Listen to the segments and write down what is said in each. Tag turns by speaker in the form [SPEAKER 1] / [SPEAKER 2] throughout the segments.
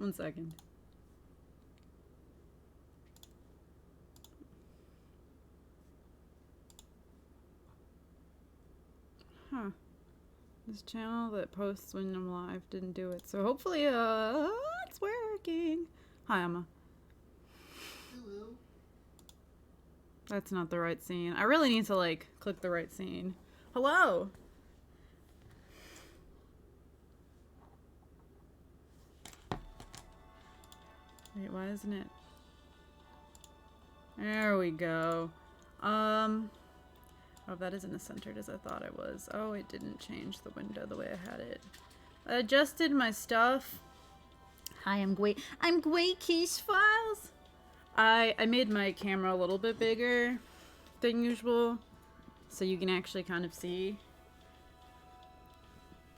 [SPEAKER 1] 1 second. Huh. This channel that posts when I'm live didn't do it, so hopefully, it's working. Hi, Emma.
[SPEAKER 2] Hello.
[SPEAKER 1] That's not the right scene. I really need to, like, click the right scene. Hello! Wait, why isn't it? There we go. Oh, that isn't as centered as I thought it was. Oh, it didn't change the window the way I had it. I adjusted my stuff. Hi, I'm Jam-Kiske Files. I made my camera a little bit bigger than usual, so you can actually kind of see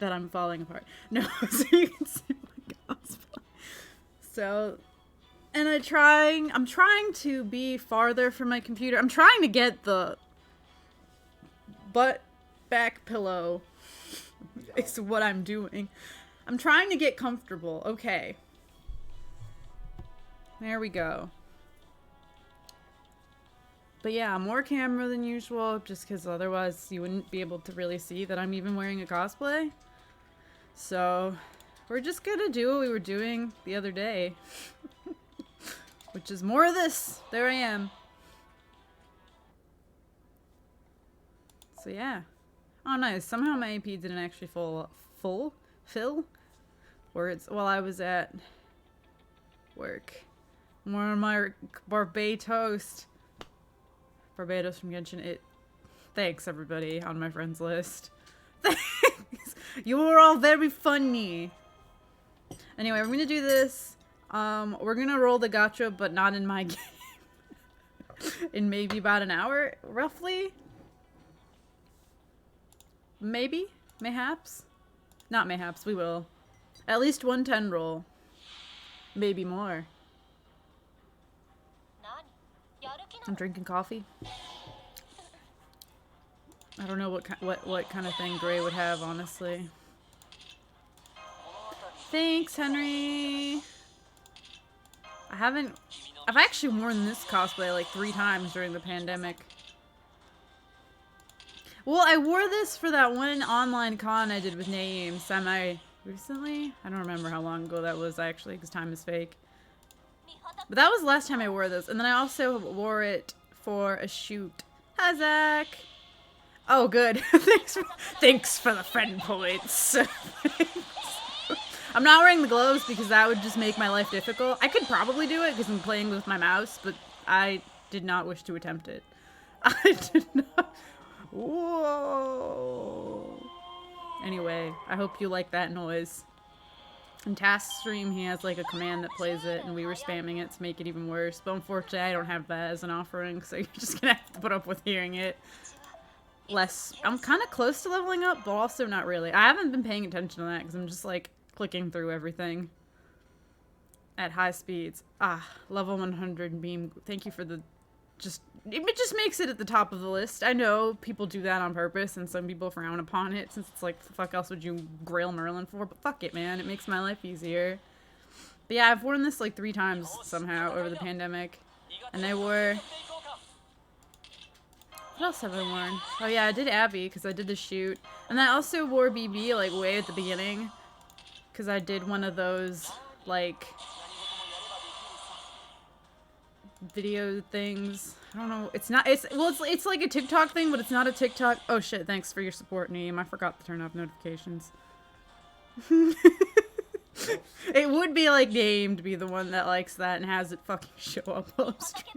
[SPEAKER 1] that I'm falling apart. No, so you can see my cosplay. So, and I'm trying to be farther from my computer. I'm trying to get the butt back pillow. It's what I'm doing. I'm trying to get comfortable. Okay. There we go. But yeah, more camera than usual, just because otherwise you wouldn't be able to really see that I'm even wearing a cosplay. So, we're just gonna do what we were doing the other day. Which is more of this. There I am. So yeah. Oh nice. Somehow my AP didn't actually fill words while I was at work. More of my Barbados from Genshin. Thanks everybody on my friends list. Thanks. You were all very funny. Anyway, we're gonna do this. We're gonna roll the gacha, but not in my game. In maybe about an hour, roughly. Maybe? Mayhaps? Not mayhaps, we will. At least 110 roll. Maybe more. I'm drinking coffee. I don't know what kind of thing Gray would have, honestly. Thanks, Henry! I've actually worn this cosplay like 3 times during the pandemic. Well, I wore this for that one online con I did with Naeem semi-recently. I don't remember how long ago that was, actually, because time is fake. But that was the last time I wore this. And then I also wore it for a shoot. Hi, Zach! Oh, good. Thanks for the friend points. I'm not wearing the gloves because that would just make my life difficult. I could probably do it because I'm playing with my mouse, but I did not wish to attempt it. I did not... Whoa. Anyway, I hope you like that noise. In Task Stream, he has like a command that plays it, and we were spamming it to make it even worse. But unfortunately, I don't have that as an offering, so you're just gonna have to put up with hearing it. I'm kind of close to leveling up, but also not really. I haven't been paying attention to that because I'm just like clicking through everything at high speeds. Ah, level 100 beam. Thank you for the it just makes it at the top of the list. I know people do that on purpose and some people frown upon it since it's like, the fuck else would you grail Merlin for? But fuck it, man. It makes my life easier. But yeah, I've worn this like 3 times somehow over the pandemic. And I wore... What else have I worn? Oh yeah, I did Abby because I did the shoot. And I also wore BB like way at the beginning. Because I did one of those like... video things. I don't know. It's like a TikTok thing, but it's not a TikTok. Oh shit, thanks for your support, Neem. I forgot to turn off notifications. It would be like Neem to be the one that likes that and has it fucking show up on stream.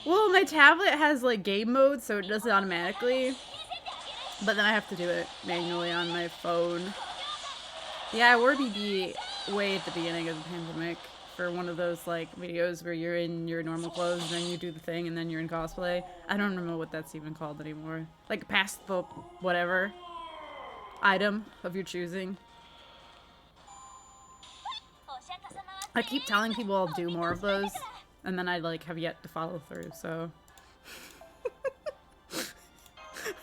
[SPEAKER 1] Well, my tablet has like game mode, so it does it automatically. But then I have to do it manually on my phone. Yeah, I wore BB way at the beginning of the pandemic for one of those like videos where you're in your normal clothes and then you do the thing and then you're in cosplay. I don't remember what that's even called anymore. Like past the whatever item of your choosing. I keep telling people I'll do more of those and then I like have yet to follow through, so I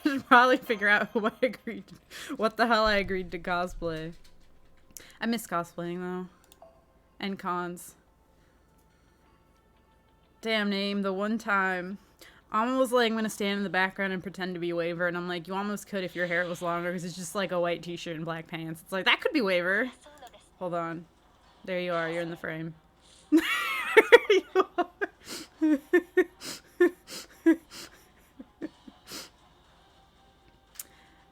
[SPEAKER 1] should probably figure out what the hell I agreed to cosplay. I miss cosplaying though. And cons. Damn name, the one time Alma was like, I'm gonna stand in the background and pretend to be Waver, and I'm like, you almost could if your hair was longer, because it's just like a white t-shirt and black pants. It's like, that could be Waver. Hold on. There you are, you're in the frame. There you are.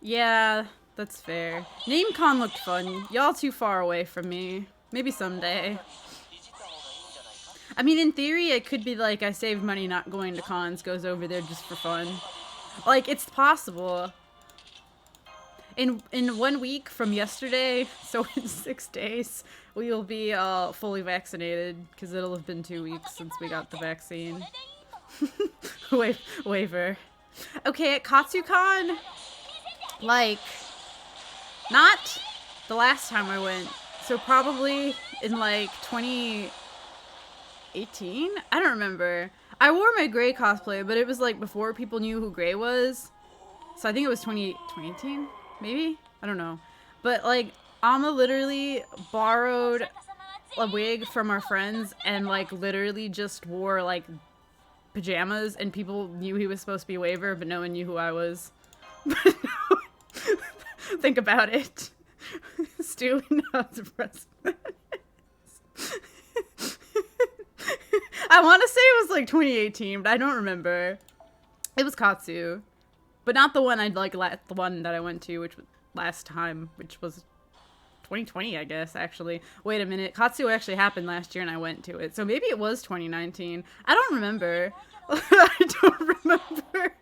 [SPEAKER 1] Yeah, that's fair. NameCon looked fun. Y'all too far away from me. Maybe someday. I mean, in theory, it could be like I saved money not going to cons, goes over there just for fun. Like, it's possible. In 1 week from yesterday, so in 6 days, we will be fully vaccinated, because it'll have been 2 weeks since we got the vaccine. Waver. Okay, at KatsuCon, like, not the last time I went, so probably in like 2018? I don't remember. I wore my Gray cosplay, but it was like before people knew who Gray was. So I think it was 2018, maybe? I don't know. But like, Alma literally borrowed a wig from our friends and like literally just wore like pajamas, and people knew he was supposed to be Waver, but no one knew who I was. Think about it. Stu knows the president. I want to say it was like 2018, but I don't remember. It was Katsu, but not the one I'd like. The one that I went to, which was last time, which was 2020, I guess. Actually, wait a minute. Katsu actually happened last year, and I went to it, so maybe it was 2019. I don't remember. I don't remember.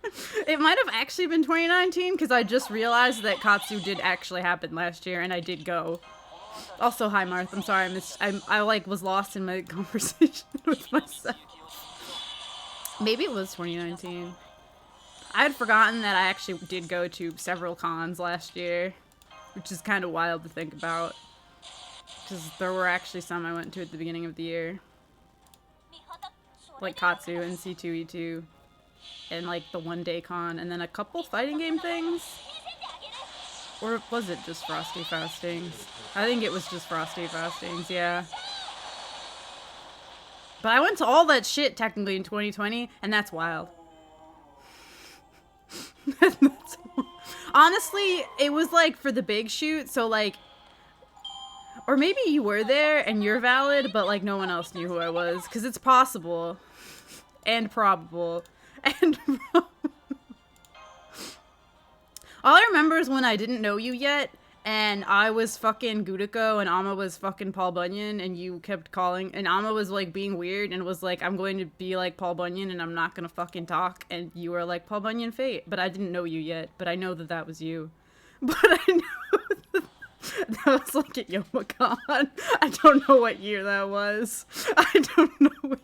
[SPEAKER 1] It might have actually been 2019, because I just realized that Katsu did actually happen last year, and I did go. Also, hi Marth. I'm sorry, I like was lost in my conversation with myself. Maybe it was 2019. I had forgotten that I actually did go to several cons last year, which is kind of wild to think about, because there were actually some I went to at the beginning of the year. Like Katsu and C2E2, and like the one-day con, and then a couple fighting game things. Or was it just Frosty Fastings? I think it was just Frosty Fastings, yeah. But I went to all that shit technically in 2020, and that's wild. Honestly, it was like for the big shoot, so like, or maybe you were there and you're valid, but like no one else knew who I was, because it's possible. And probable. And all I remember is when I didn't know you yet, and I was fucking Gudiko, and Alma was fucking Paul Bunyan, and you kept calling, and Alma was like being weird, and was like, I'm going to be like Paul Bunyan, and I'm not gonna fucking talk, and you were like, Paul Bunyan Fate, but I didn't know you yet, but I know that that was you. But I know that was like at Youmacon. I don't know what year that was. I don't know what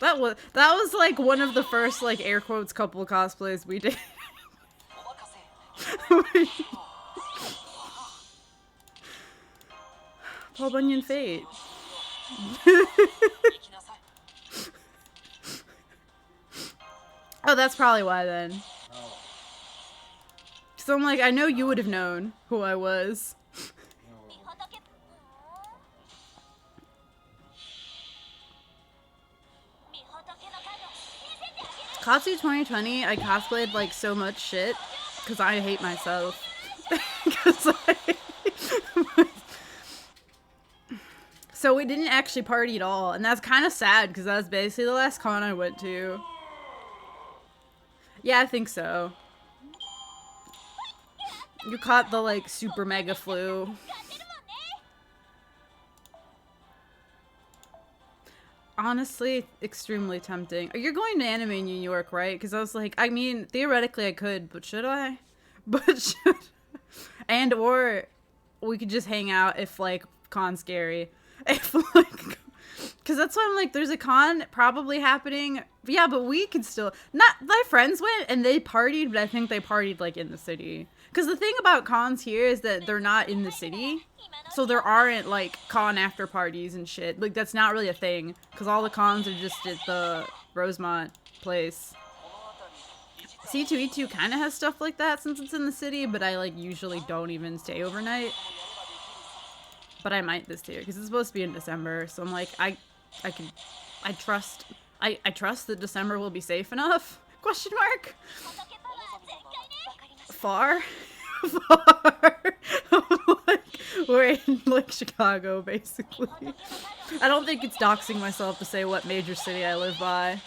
[SPEAKER 1] That was like one of the first like air quotes couple cosplays we did. Paul Bunyan Fate. Oh, that's probably why then. So I'm like, I know you would have known who I was. Katsu 2020, I cosplayed like so much shit because I hate myself. So we didn't actually party at all, and that's kind of sad because that's basically the last con I went to. Yeah, I think so. You caught the like super mega flu. Honestly, extremely tempting. You're going to Anime in New York, right? Because I was like, I mean, theoretically I could, but should I? But should and or we could just hang out if like con's scary. If like, because that's why I'm like, there's a con probably happening. Yeah, but we could still not. My friends went and they partied, but I think they partied like in the city. Because the thing about cons here is that they're not in the city. So there aren't, like, con after parties and shit. Like, that's not really a thing. Because all the cons are just at the Rosemont place. C2E2 kind of has stuff like that since it's in the city, but I like usually don't even stay overnight. But I might this year because it's supposed to be in December, so I'm like, I trust that December will be safe enough? Question mark. Far, far. Like, we're in like Chicago, basically. I don't think it's doxing myself to say what major city I live by.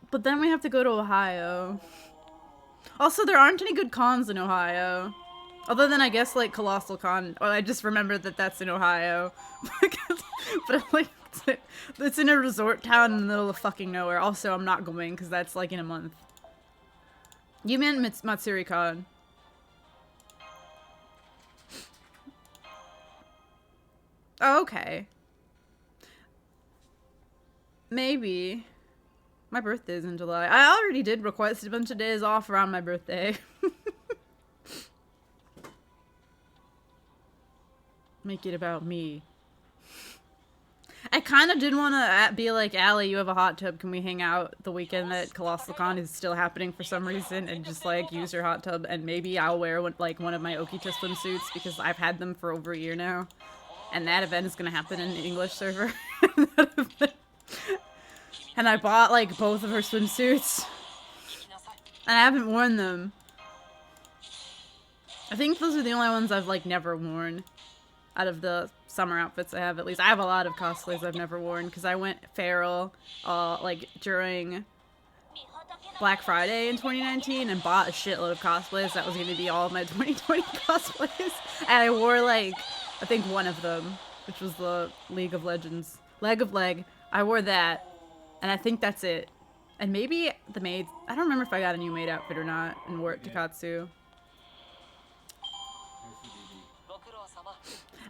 [SPEAKER 1] But then we have to go to Ohio. Also, there aren't any good cons in Ohio. Other than, I guess, like, Colossal Con. Oh, I just remembered that that's in Ohio. But, like, it's in a resort town in the middle of fucking nowhere. Also, I'm not going, because that's, like, in a month. You meant Matsuri Con. Oh, okay. Maybe. My birthday's in July. I already did request a bunch of days off around my birthday. Make it about me. I kind of did want to be like, Allie, you have a hot tub. Can we hang out the weekend that Colossal Con is still happening for some reason and just, like, use your hot tub? And maybe I'll wear, like, one of my Okita swimsuits because I've had them for over a year now. And that event is going to happen in the English server. And I bought, like, both of her swimsuits. And I haven't worn them. I think those are the only ones I've, like, never worn. Out of the summer outfits I have, at least. I have a lot of cosplays I've never worn, because I went feral, like, during Black Friday in 2019, and bought a shitload of cosplays. That was going to be all of my 2020 cosplays. And I wore, like, I think one of them, which was the League of Legends. Leg of Leg. I wore that. And I think that's it. And maybe the maid. I don't remember if I got a new maid outfit or not and wore it to Katsu.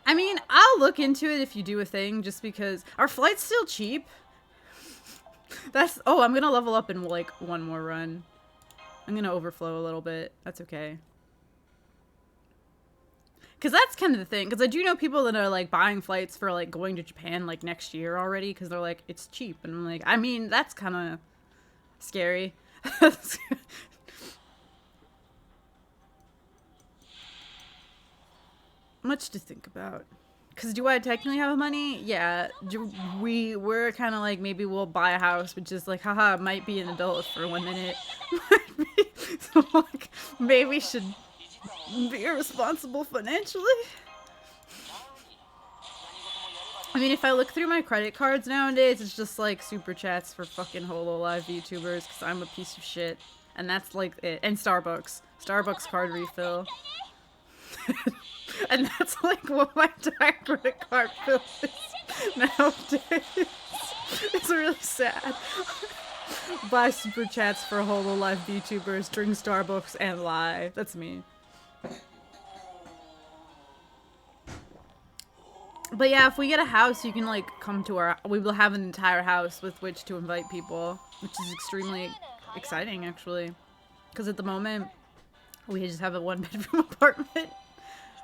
[SPEAKER 1] I mean, I'll look into it if you do a thing, just because. Are flights still cheap? That's. Oh, I'm gonna level up in like one more run. I'm gonna overflow a little bit. That's okay. Because that's kind of the thing. Because I do know people that are, like, buying flights for, like, going to Japan, like, next year already. Because they're like, it's cheap. And I'm like, I mean, that's kind of scary. Much to think about. Because do I technically have money? Yeah. We're kind of like, maybe we'll buy a house, which is like, haha, might be an adult for 1 minute. So, like, maybe should be irresponsible financially. I mean, if I look through my credit cards nowadays, it's just like super chats for fucking HoloLive VTubers because I'm a piece of shit. And that's like it. And Starbucks. Starbucks card refill. And that's like what my entire credit card bill is nowadays. It's really sad. Buy super chats for HoloLive VTubers, drink Starbucks, and lie. That's me. But yeah, if we get a house, you can, like, come to our... We will have an entire house with which to invite people, which is extremely exciting, actually. Because at the moment, we just have a one-bedroom apartment.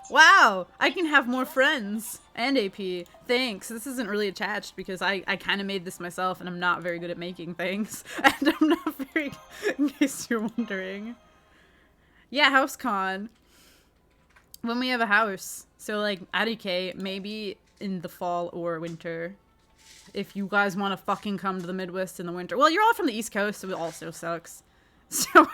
[SPEAKER 1] Wow! I can have more friends! And AP. Thanks. This isn't really attached because I kind of made this myself and I'm not very good at making things. And I'm not very... In case you're wondering. Yeah, HouseCon. When we have a house. So, like, Arike, maybe in the fall or winter. If you guys want to fucking come to the Midwest in the winter. Well, you're all from the East Coast, so it also sucks. So,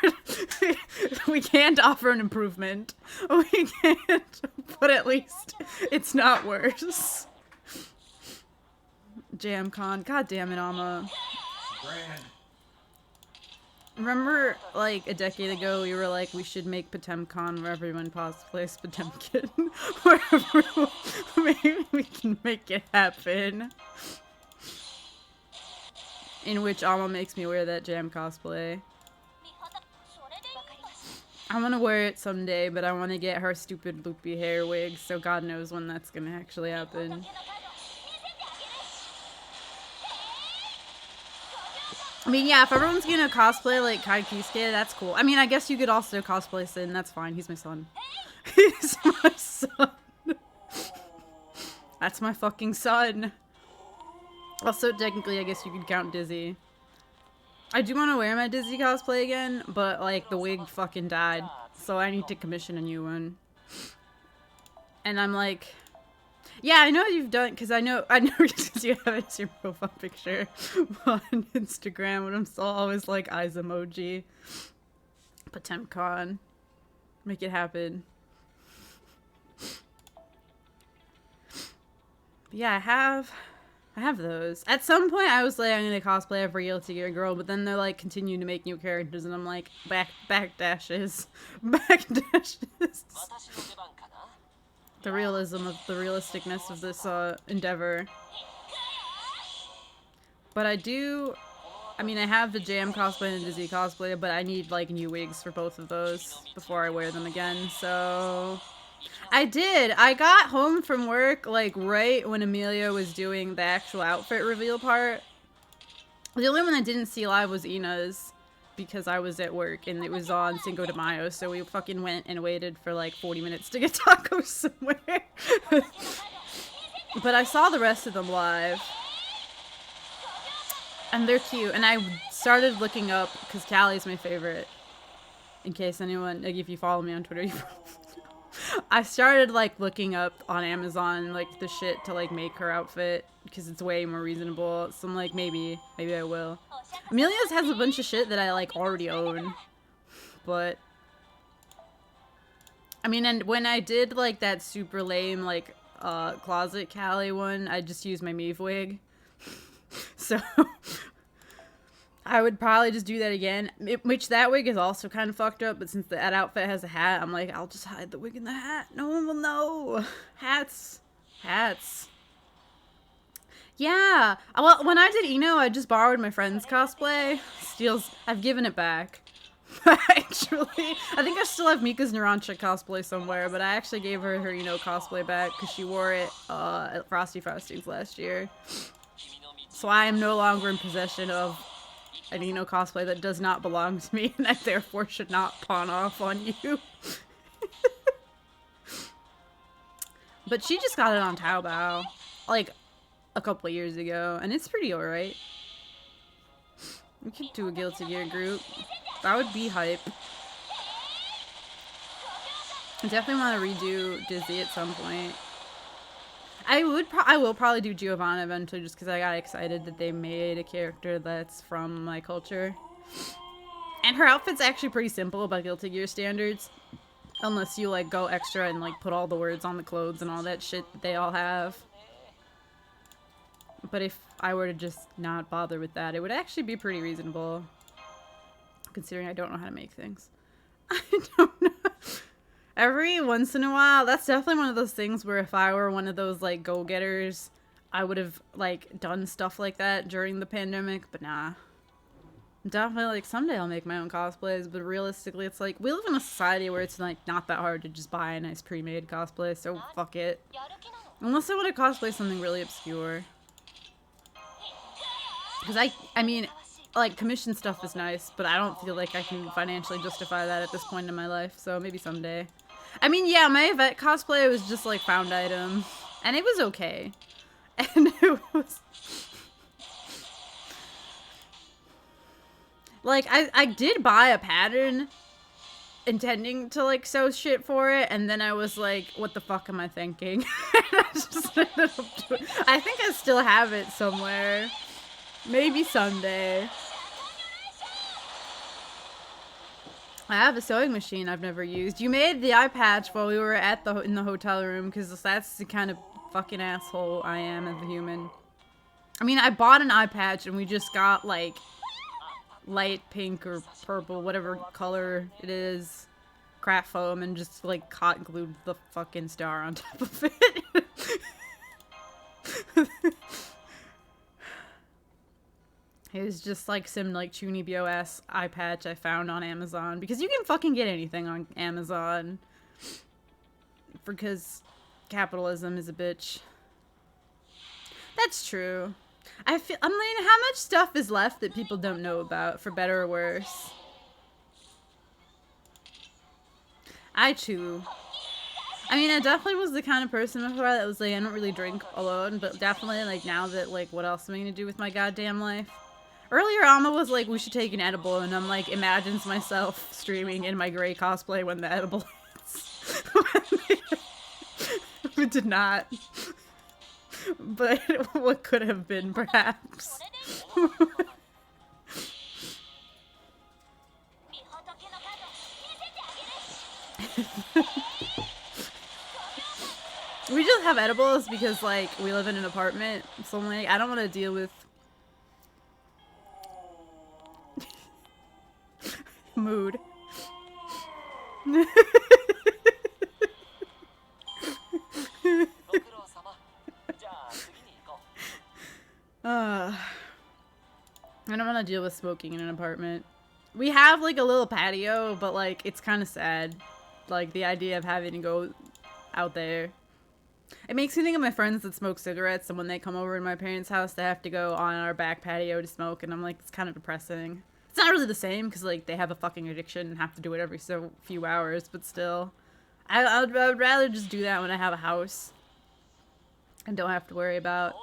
[SPEAKER 1] we can't offer an improvement. We can't, but at least it's not worse. JamCon. God damn it, Alma. Remember, like, a decade ago, we were like, we should make Potemkin where everyone cosplays Potemkin. Wherever maybe we can make it happen. In which Alma makes me wear that Jam cosplay. I want to wear it someday, but I want to get her stupid loopy hair wig, so God knows when that's gonna actually happen. I mean, yeah, if everyone's gonna cosplay like Jam-Kiske, that's cool. I mean, I guess you could also cosplay Sin, that's fine. He's my son. He's my son. That's my fucking son. Also, technically, I guess you could count Dizzy. I do want to wear my Dizzy cosplay again, but, like, the wig fucking died. So I need to commission a new one. And I'm like... Yeah, I know you've done... Because I know because you have it as your profile picture on Instagram, but I'm still always like, eyes emoji. Potemkin. Make it happen. But yeah, I have those. At some point, I was like, I'm gonna cosplay every Guilty Gear girl, but then they're like, continue to make new characters, and I'm like, backdashes. Backdashes. The realisticness of this endeavor. But I have the Jam cosplay and the Dizzy cosplay, but I need like new wigs for both of those before I wear them again, so... I did! I got home from work, like, right when Amelia was doing the actual outfit reveal part. The only one I didn't see live was Ina's, because I was at work, and it was on Cinco de Mayo, so we fucking went and waited for, like, 40 minutes to get tacos somewhere. But I saw the rest of them live. And they're cute, and I started looking up, because Callie's my favorite. In case anyone, like, if you follow me on Twitter, you probably... I started, like, looking up on Amazon, like, the shit to, like, make her outfit, because it's way more reasonable, so I'm like, maybe I will. Amelia's has a bunch of shit that I, like, already own, but... I mean, and when I did, like, that super lame, like, closet Callie one, I just used my Meave wig. So... I would probably just do that again, which that wig is also kind of fucked up, but since that outfit has a hat, I'm like, I'll just hide the wig in the hat. No one will know. Hats. Yeah. Well, when I did Eno, I just borrowed my friend's cosplay. I've given it back. Actually, I think I still have Mika's Narancha cosplay somewhere, but I actually gave her Eno cosplay back because she wore it at Frosty Frostings last year. So I am no longer in possession of an Eno cosplay that does not belong to me, and I therefore should not pawn off on you. But she just got it on Taobao, like, a couple of years ago, and it's pretty alright. We could do a Guilty Gear group. That would be hype. I definitely want to redo Dizzy at some point. I will probably do Giovanna eventually, just because I got excited that they made a character that's from my culture. And her outfit's actually pretty simple by Guilty Gear standards. Unless you, like, go extra and, like, put all the words on the clothes and all that shit that they all have. But if I were to just not bother with that, it would actually be pretty reasonable. Considering I don't know how to make things. I don't know. Every once in a while, that's definitely one of those things where if I were one of those, like, go-getters, I would have, like, done stuff like that during the pandemic, but nah. Definitely, like, someday I'll make my own cosplays, but realistically, it's like, we live in a society where it's, like, not that hard to just buy a nice pre-made cosplay, so fuck it. Unless I want to cosplay something really obscure. Because I mean, like, commission stuff is nice, but I don't feel like I can financially justify that at this point in my life, so maybe someday. I mean, yeah, my Yvette cosplay was just, like, found item, and it was okay. And it was... Like, I did buy a pattern intending to, like, sew shit for it, and then I was like, what the fuck am I thinking? I just ended up doing... I think I still have it somewhere. Maybe someday. I have a sewing machine I've never used. You made the eye patch while we were at in the hotel room, because that's the kind of fucking asshole I am as a human. I mean, I bought an eye patch and we just got, like, light pink or purple, whatever color it is, craft foam, and just, like, hot glued the fucking star on top of it. It was just like some like Chunibyo-ass eye patch I found on Amazon, because you can fucking get anything on Amazon because capitalism is a bitch. That's true. I mean, how much stuff is left that people don't know about, for better or worse? I mean, I definitely was the kind of person before that was like, I don't really drink alone, but definitely, like, now that, like, what else am I gonna do with my goddamn life? Earlier, Alma was like, we should take an edible, and I'm like, imagines myself streaming in my gray cosplay when the edible hits. We did not. But what could have been, perhaps. We just have edibles because, like, we live in an apartment, so I'm like, I don't want to deal with mood. I don't want to deal with smoking in an apartment. We have, like, a little patio, but, like, it's kind of sad. Like, the idea of having to go out there. It makes me think of my friends that smoke cigarettes, and when they come over to my parents' house, they have to go on our back patio to smoke, and I'm like, it's kind of depressing. It's not really the same, because, like, they have a fucking addiction and have to do it every so few hours, but still. I would rather just do that when I have a house. And don't have to worry about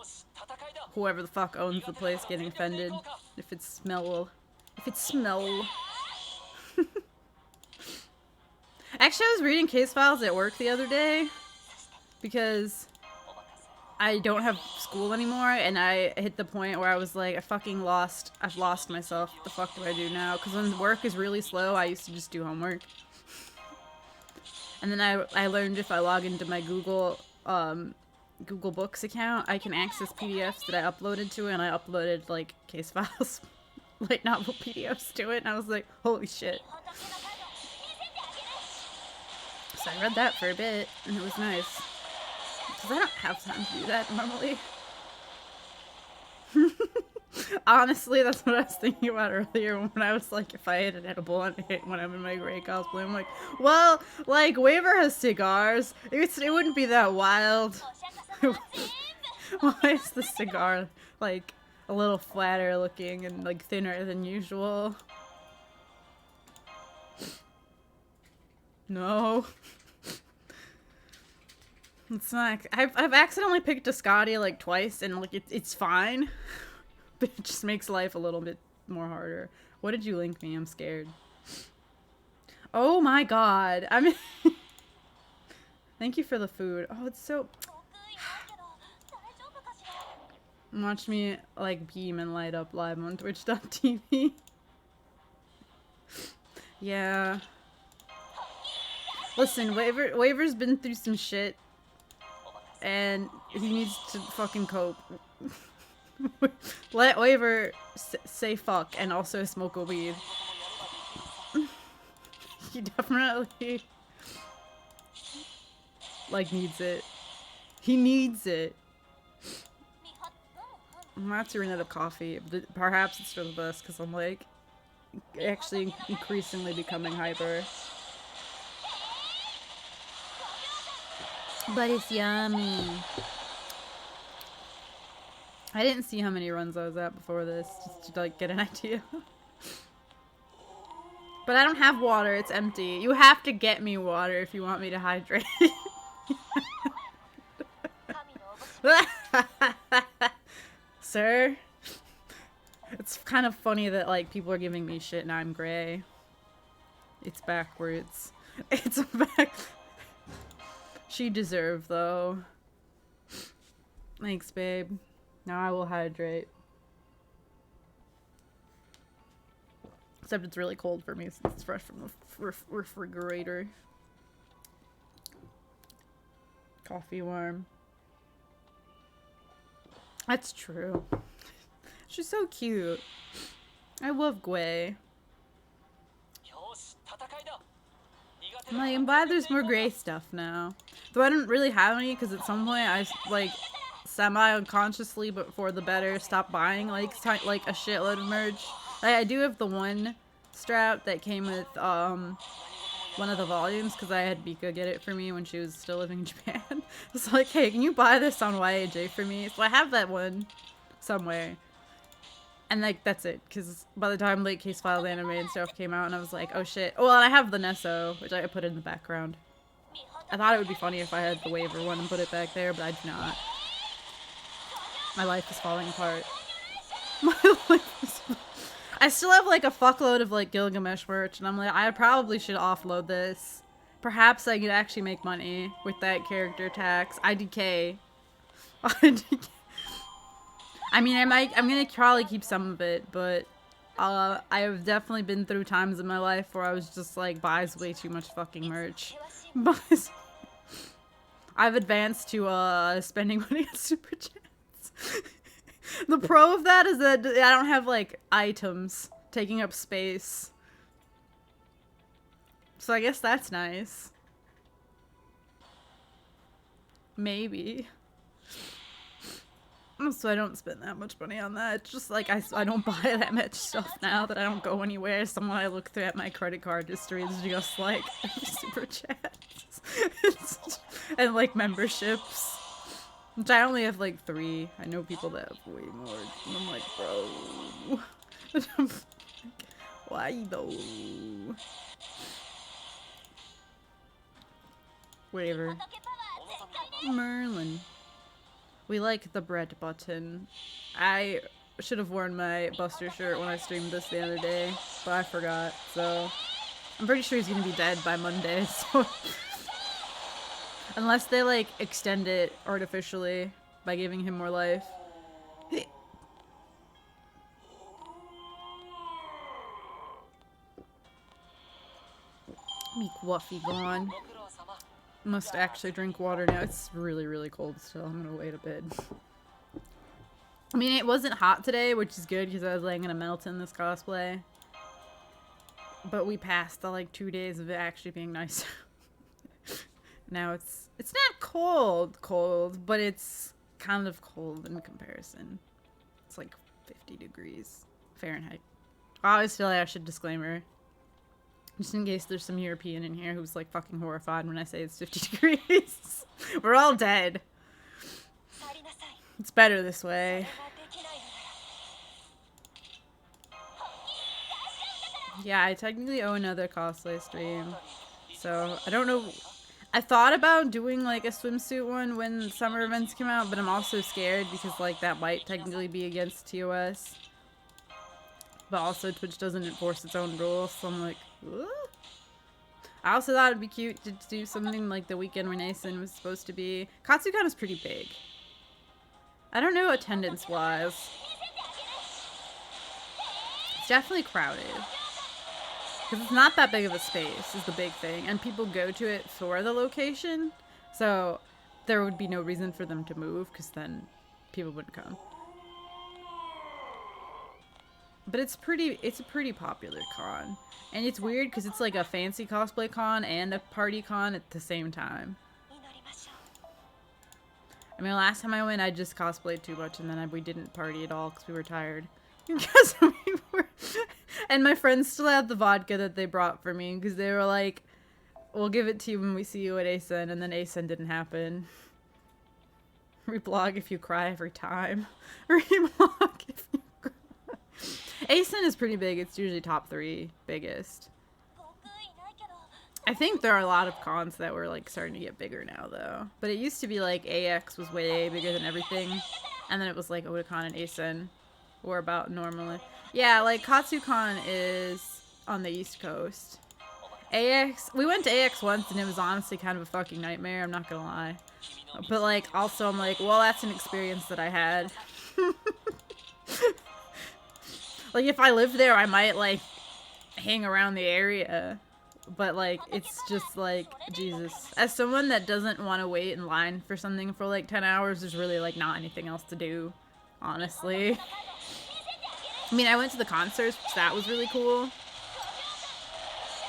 [SPEAKER 1] whoever the fuck owns the place getting offended. If it's smell. Actually, I was reading case files at work the other day. Because I don't have school anymore, and I hit the point where I was like, I've lost myself. What the fuck do I do now? Because when work is really slow, I used to just do homework. And then I learned if I log into my Google Books account, I can access PDFs that I uploaded to it, and I uploaded, like, case files, light novel PDFs to it, and I was like, holy shit. So I read that for a bit, and it was nice. Because I don't have time to do that normally. Honestly, that's what I was thinking about earlier when I was like, if I had an edible on it when I'm in my gray cosplay, I'm like, well, like, Waver has cigars. It wouldn't be that wild. Why is the cigar, like, a little flatter looking and, like, thinner than usual? No. It's not. I've accidentally picked a Scotty like twice, and like it's fine, but it just makes life a little bit more harder. What did you link me? I'm scared. Oh my god! I mean, thank you for the food. Oh, it's so. Watch me like beam and light up live on Twitch.tv. Yeah. Listen, Waver's been through some shit. And he needs to fucking cope. Let Waver say fuck and also smoke a weed. He definitely, like, needs it. He needs it. I'm not to run out of coffee. But perhaps it's for the best, because I'm, like, actually increasingly becoming hyper. But it's yummy. I didn't see how many runs I was at before this, just to like get an idea. But I don't have water, it's empty. You have to get me water if you want me to hydrate. Sir? It's kind of funny that like people are giving me shit and I'm gray. It's backwards. It's back. She deserved, though. Thanks, babe. Now I will hydrate. Except it's really cold for me since it's fresh from the refrigerator. Coffee warm. That's true. She's so cute. I love Gwei. I'm like, I'm glad there's more gray stuff now. Though I don't really have any, because at some point I, like, semi-unconsciously, but for the better, stopped buying, like a shitload of merch. Like, I do have the one strap that came with, one of the volumes, because I had Bika get it for me when she was still living in Japan. I was like, hey, can you buy this on YAJ for me? So I have that one somewhere. And, like, that's it, because by the time Late Case Files anime and stuff came out, and I was like, oh shit. Well, and I have the Nesso, which I put in the background. I thought it would be funny if I had the waiver one and put it back there, but I do not. My life is falling apart. My life is... I still have like a fuckload of like Gilgamesh merch, and I'm like, I probably should offload this. Perhaps I could actually make money with that character tax. IDK. IDK. I mean, I'm gonna probably keep some of it, but I have definitely been through times in my life where I was just like, buys way too much fucking merch. Buys. I've advanced to spending money on super chats. The pro of that is that I don't have like items taking up space. So I guess that's nice. Maybe. So I don't spend that much money on that. It's just like I don't buy that much stuff now that I don't go anywhere. So when I look through at my credit card history, it's just like super chats and like memberships, which I only have like 3. I know people that have way more. And I'm like, bro, why though? Whatever. Merlin. We like the bread button. I should have worn my Buster shirt when I streamed this the other day, but I forgot, so... I'm pretty sure he's gonna be dead by Monday, so... Unless they, like, extend it artificially by giving him more life. Meek Wuffy gone. Must actually drink water now. It's really, really cold still. I'm gonna wait a bit. I mean, it wasn't hot today, which is good because I was like gonna melt in this cosplay. But we passed the like 2 days of it actually being nice. Now it's not cold, but it's kind of cold in comparison. It's like 50 degrees Fahrenheit. I always feel like I should disclaimer. Just in case there's some European in here who's like fucking horrified when I say it's 50 degrees. We're all dead. It's better this way. Yeah, I technically owe another cosplay stream. So, I don't know. I thought about doing like a swimsuit one when summer events come out, but I'm also scared because like that might technically be against TOS. But also Twitch doesn't enforce its own rules, so I'm like, ooh. I also thought it'd be cute to do something like the weekend when Asen was supposed to be. Katsukan is pretty big. I don't know attendance-wise. It's definitely crowded. Because it's not that big of a space, is the big thing. And people go to it for the location. So there would be no reason for them to move, because then people wouldn't come. But it's a pretty popular con. And it's weird because it's like a fancy cosplay con and a party con at the same time. I mean, last time I went, I just cosplayed too much and then we didn't party at all because we were tired. Because we were... And my friends still had the vodka that they brought for me because they were like, we'll give it to you when we see you at Asen, and then Asen didn't happen. Reblog if you cry every time. Reblog if you cry. Asen is pretty big. It's usually top 3 biggest. I think there are a lot of cons that were like starting to get bigger now though. But it used to be like AX was way bigger than everything. And then it was like Otakon and Asen were about normally. Yeah, like Katsucon is on the East Coast. AX, we went to AX once and it was honestly kind of a fucking nightmare, I'm not gonna lie. But like, also I'm like, well, that's an experience that I had. Like, if I lived there, I might like hang around the area. But like, it's just like, Jesus. As someone that doesn't want to wait in line for something for like 10 hours, there's really like not anything else to do, honestly. I mean, I went to the concerts, which that was really cool.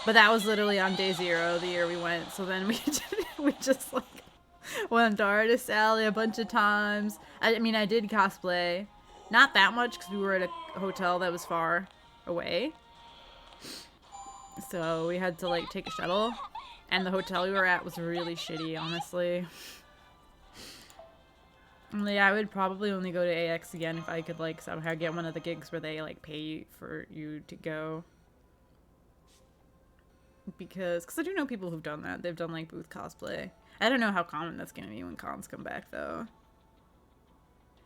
[SPEAKER 1] But that was literally on day 0, the year we went. So then we just like went to Artist Alley a bunch of times. I mean, I did cosplay. Not that much because we were at a hotel that was far away. So we had to like take a shuttle. And the hotel we were at was really shitty, honestly. Yeah, I would probably only go to AX again if I could like somehow get one of the gigs where they like pay for you to go. because I do know people who've done that. They've done like booth cosplay. I don't know how common that's gonna be when cons come back though.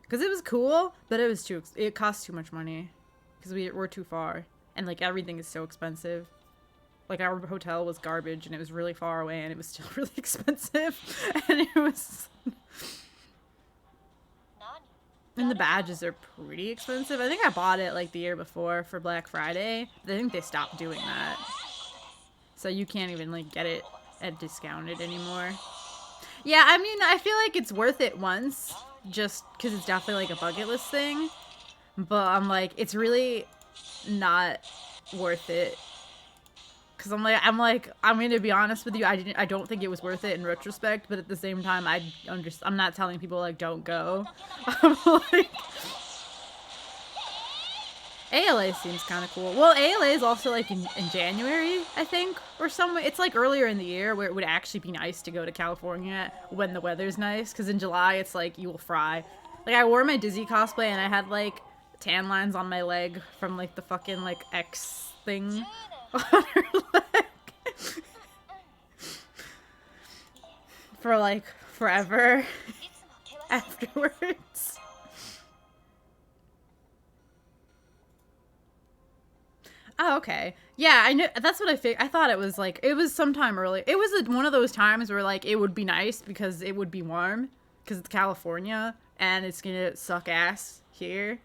[SPEAKER 1] Because it was cool, but it cost too much money. Because we're too far. And like everything is so expensive. Like our hotel was garbage and it was really far away and it was still really expensive. And it was... And the badges are pretty expensive. I think I bought it like the year before for Black Friday. I think they stopped doing that. So you can't even like get it at discounted anymore. Yeah, I mean, I feel like it's worth it once. Just because it's definitely like a bucket list thing. But I'm like, it's really not worth it. Because I'm gonna be honest with you, I don't think it was worth it in retrospect, but at the same time, I'm not telling people like don't go. I'm like, ALA seems kind of cool. Well, ALA is also like in January, I think, or somewhere. It's like earlier in the year where it would actually be nice to go to California when the weather's nice. Because in July, it's like you will fry. Like I wore my Dizzy cosplay and I had like tan lines on my leg from like the fucking like X thing. On her leg for like forever afterwards. Oh, okay. Yeah, I know. That's what I figured. I thought it was like it was sometime early. It was one of those times where like it would be nice because it would be warm because it's California and it's gonna suck ass here.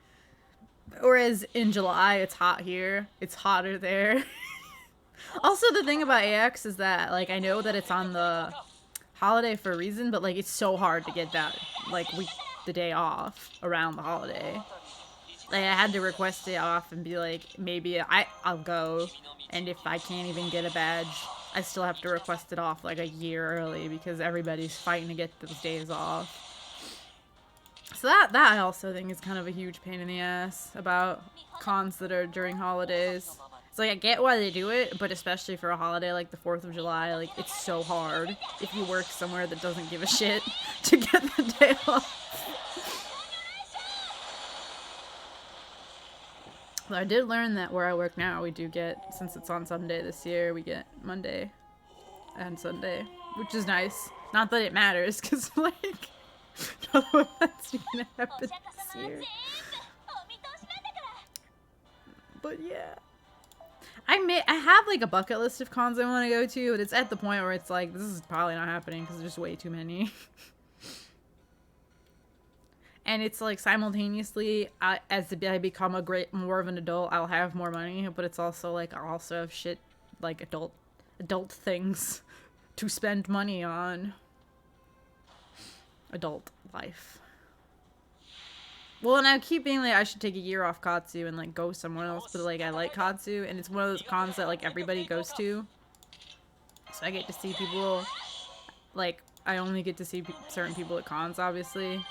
[SPEAKER 1] Whereas in July, it's hot here. It's hotter there. Also, the thing about AX is that, like, I know that it's on the holiday for a reason, but, like, it's so hard to get that, like, the day off around the holiday. Like, I had to request it off and be like, maybe I'll go, and if I can't even get a badge, I still have to request it off, like, a year early, because everybody's fighting to get those days off. So that I also think is kind of a huge pain in the ass about cons that are during holidays. It's like, I get why they do it, but especially for a holiday like the 4th of July, like, it's so hard if you work somewhere that doesn't give a shit to get the day off. But I did learn that where I work now, we do get, since it's on Sunday this year, we get Monday and Sunday, which is nice. Not that it matters, because, like, no that's gonna happen this year. But yeah. I have like a bucket list of cons I want to go to, but it's at the point where it's like, this is probably not happening because there's way too many. And it's like simultaneously, as I become more of an adult, I'll have more money, but it's also like I also have shit like adult things to spend money on. Adult life. Well, and I keep being like, I should take a year off Katsu and, like, go somewhere else, but, like, I like Katsu, and it's one of those cons that, like, everybody goes to. So I get to see people, like, I only get to see certain people at cons, obviously.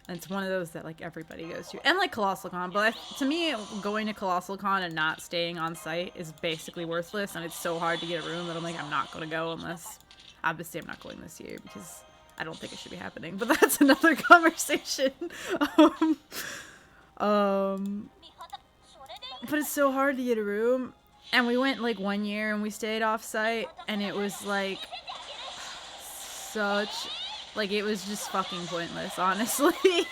[SPEAKER 1] And it's one of those that, like, everybody goes to. And, like, Colossal Con, but to me, going to Colossal Con and not staying on site is basically worthless, and it's so hard to get a room that I'm like, I'm not gonna go unless... Obviously, I'm not going this year, because... I don't think it should be happening, but that's another conversation. But it's so hard to get a room. And we went like 1 year and we stayed off site and it was like it was just fucking pointless, honestly.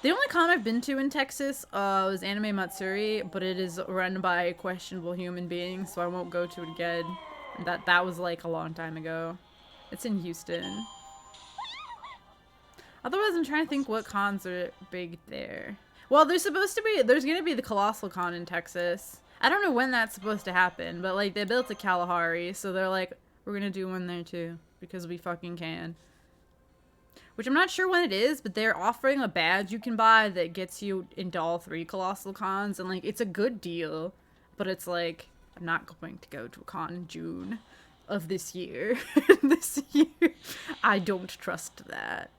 [SPEAKER 1] The only con I've been to in Texas was Anime Matsuri, but it is run by questionable human beings, so I won't go to it again. That was like a long time ago. It's in Houston. Otherwise, I'm trying to think what cons are big there. Well, there's gonna be the Colossal Con in Texas. I don't know when that's supposed to happen, but like they built a Kalahari, so they're like, we're gonna do one there too, because we fucking can. Which I'm not sure when it is, but they're offering a badge you can buy that gets you into all 3 Colossal Cons, and like it's a good deal, but it's like, I'm not going to go to a con in June of this year. This year. I don't trust that.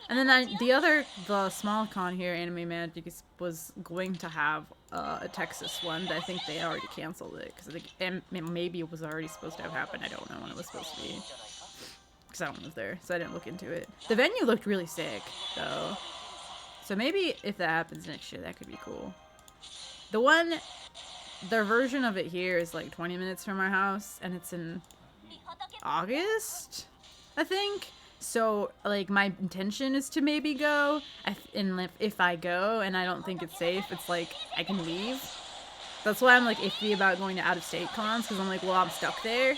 [SPEAKER 1] And then the small con here, Anime Magic, was going to have a Texas one, but I think they already canceled it. Because I think maybe it was already supposed to have happened. I don't know when it was supposed to be. Because I don't live there, so I didn't look into it. The venue looked really sick, though. So maybe if that happens next year, that could be cool. Their version of it here is like 20 minutes from our house, and it's in August, I think. So, like, my intention is to maybe go, and if I go and I don't think it's safe, it's like, I can leave. That's why I'm, like, iffy about going to out-of-state cons, because I'm like, well, I'm stuck there.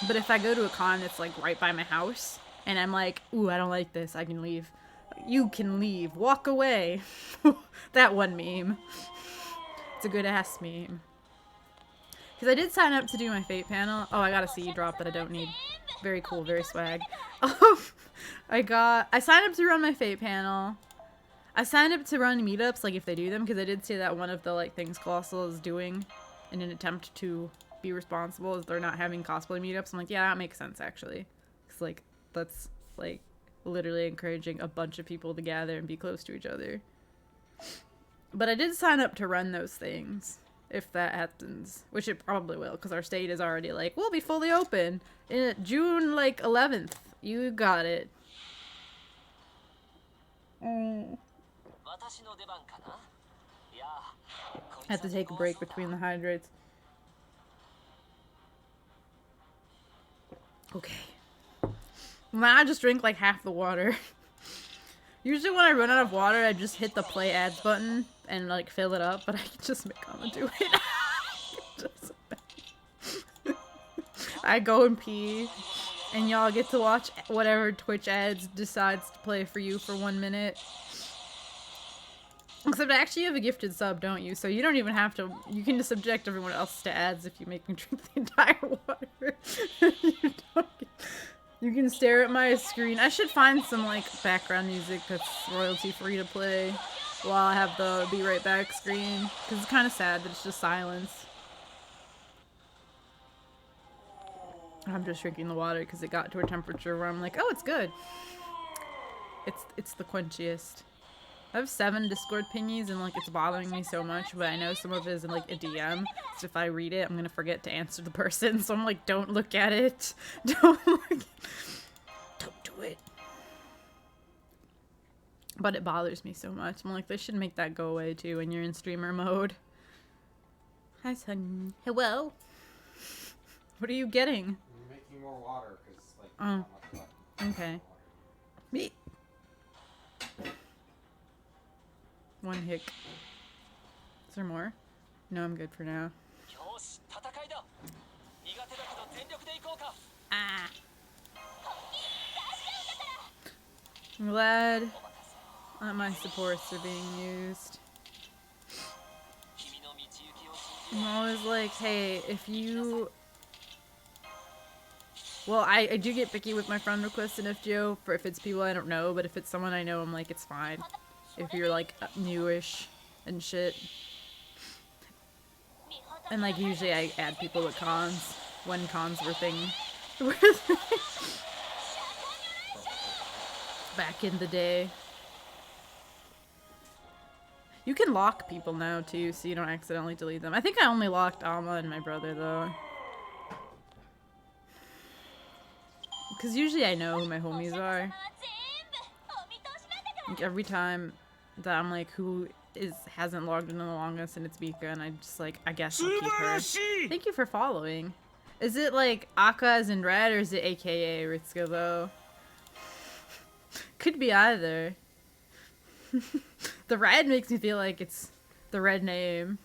[SPEAKER 1] But if I go to a con that's, like, right by my house, and I'm like, ooh, I don't like this, I can leave. You can leave. Walk away. That one meme. It's a good-ass meme. Because I did sign up to do my Fate panel. Oh, I got a CE drop that I don't need. Very cool, very swag. I signed up to run my Fate panel. I signed up to run meetups, like, if they do them, because I did see that one of the, like, things Colossal is doing in an attempt to be responsible is they're not having cosplay meetups. I'm like, yeah, that makes sense, actually. Because, like, that's, like, literally encouraging a bunch of people to gather and be close to each other. But I did sign up to run those things, if that happens. Which it probably will, because our state is already like, we'll be fully open in June, like, 11th. You got it. I have to take a break between the hydrates. Okay. Now I just drink like half the water. Usually when I run out of water, I just hit the play ads button and like fill it up, but I can just make Mama do it. I go and pee, and y'all get to watch whatever Twitch ads decides to play for you for 1 minute. Except actually you have a gifted sub, don't you? So you don't even have to, you can just subject everyone else to ads if you make me drink the entire water. You can stare at my screen. I should find some, like, background music that's royalty free to play while I have the be right back screen. Because it's kind of sad that it's just silence. I'm just drinking the water because it got to a temperature where I'm like, oh, it's good. It's the quenchiest. I have 7 Discord pingies and, like, it's bothering me so much, but I know some of it is in, like, a DM, so if I read it, I'm gonna forget to answer the person, so I'm like, don't look at it. Don't do it. But it bothers me so much. I'm like, they should make that go away, too, when you're in streamer mode. Hi, son. Hello? What are you getting?
[SPEAKER 2] I'm making more water, because, like,
[SPEAKER 1] oh.
[SPEAKER 2] not much left.
[SPEAKER 1] Okay. Me. One hick. Is there more? No, I'm good for now. Ah. I'm glad that my supports are being used. I'm always like, hey, if you... Well, I do get picky with my friend requests in FGO for if it's people I don't know, but if it's someone I know, I'm like, it's fine. If you're, like, newish and shit. And, like, usually I add people at cons when cons were things. Back in the day. You can lock people now, too, so you don't accidentally delete them. I think I only locked Alma and my brother, though. Because usually I know who my homies are. Like, every time that I'm like, who hasn't logged in the longest, and it's Mika, and I just like, I guess I'll keep her. Thank you for following. Is it like Aka as in red, or is it AKA Ritsuko though? Could be either. The red makes me feel like it's the red name.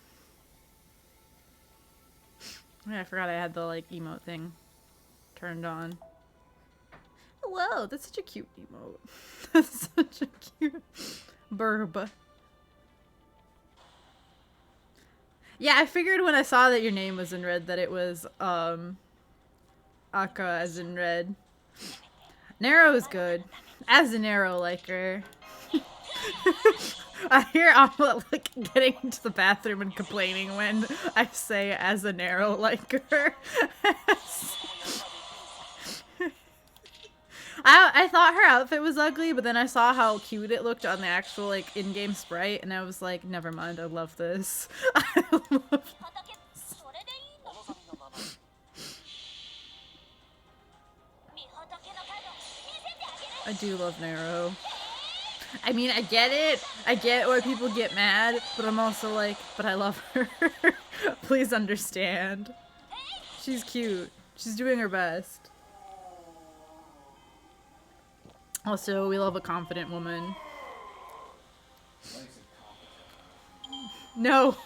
[SPEAKER 1] Yeah, I forgot I had the like emote thing turned on. Hello, that's such a cute emote. That's such a cute burb. Yeah, I figured when I saw that your name was in red that it was, Aka as in red. Nero is good. As a Nero liker. I hear Alma, like, getting into the bathroom and complaining when I say as a Nero liker. I thought her outfit was ugly, but then I saw how cute it looked on the actual, like, in-game sprite, and I was like, never mind, I love this. I love this. I do love Nero. I mean, I get it. I get why people get mad, but I'm also like, but I love her. Please understand. She's cute. She's doing her best. Also, we love a confident woman. No.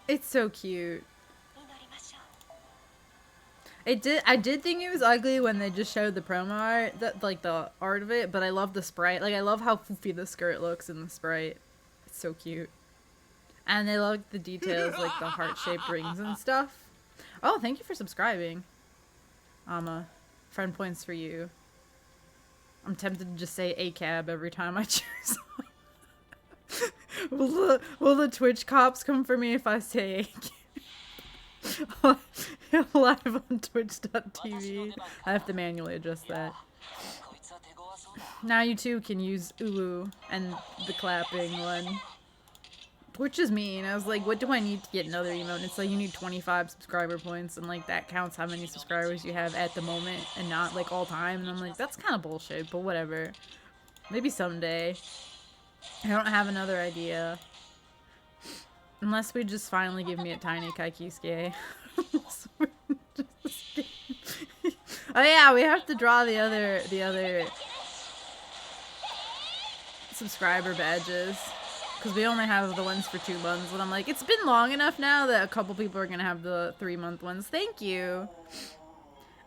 [SPEAKER 1] It's so cute. I did think it was ugly when they just showed the promo art, like the art of it, but I love the sprite. Like, I love how foofy the skirt looks in the sprite. It's so cute. And they love the details, like the heart-shaped rings and stuff. Oh, thank you for subscribing. Friend points for you. I'm tempted to just say ACAB every time I choose. Will the Twitch cops come for me if I say ACAB? Live on twitch.tv. I have to manually adjust that. Now you too can use Ulu and the clapping one. Which is mean. I was like, what do I need to get another emote? And it's like, you need 25 subscriber points, and like that counts how many subscribers you have at the moment and not like all time. And I'm like, that's kind of bullshit, but whatever. Maybe someday. I don't have another idea. Unless we just finally give me a tiny Jam-Kiske. Oh yeah, we have to draw the other subscriber badges. Because we only have the ones for 2 months. And I'm like, it's been long enough now that a couple people are going to have the 3-month ones. Thank you.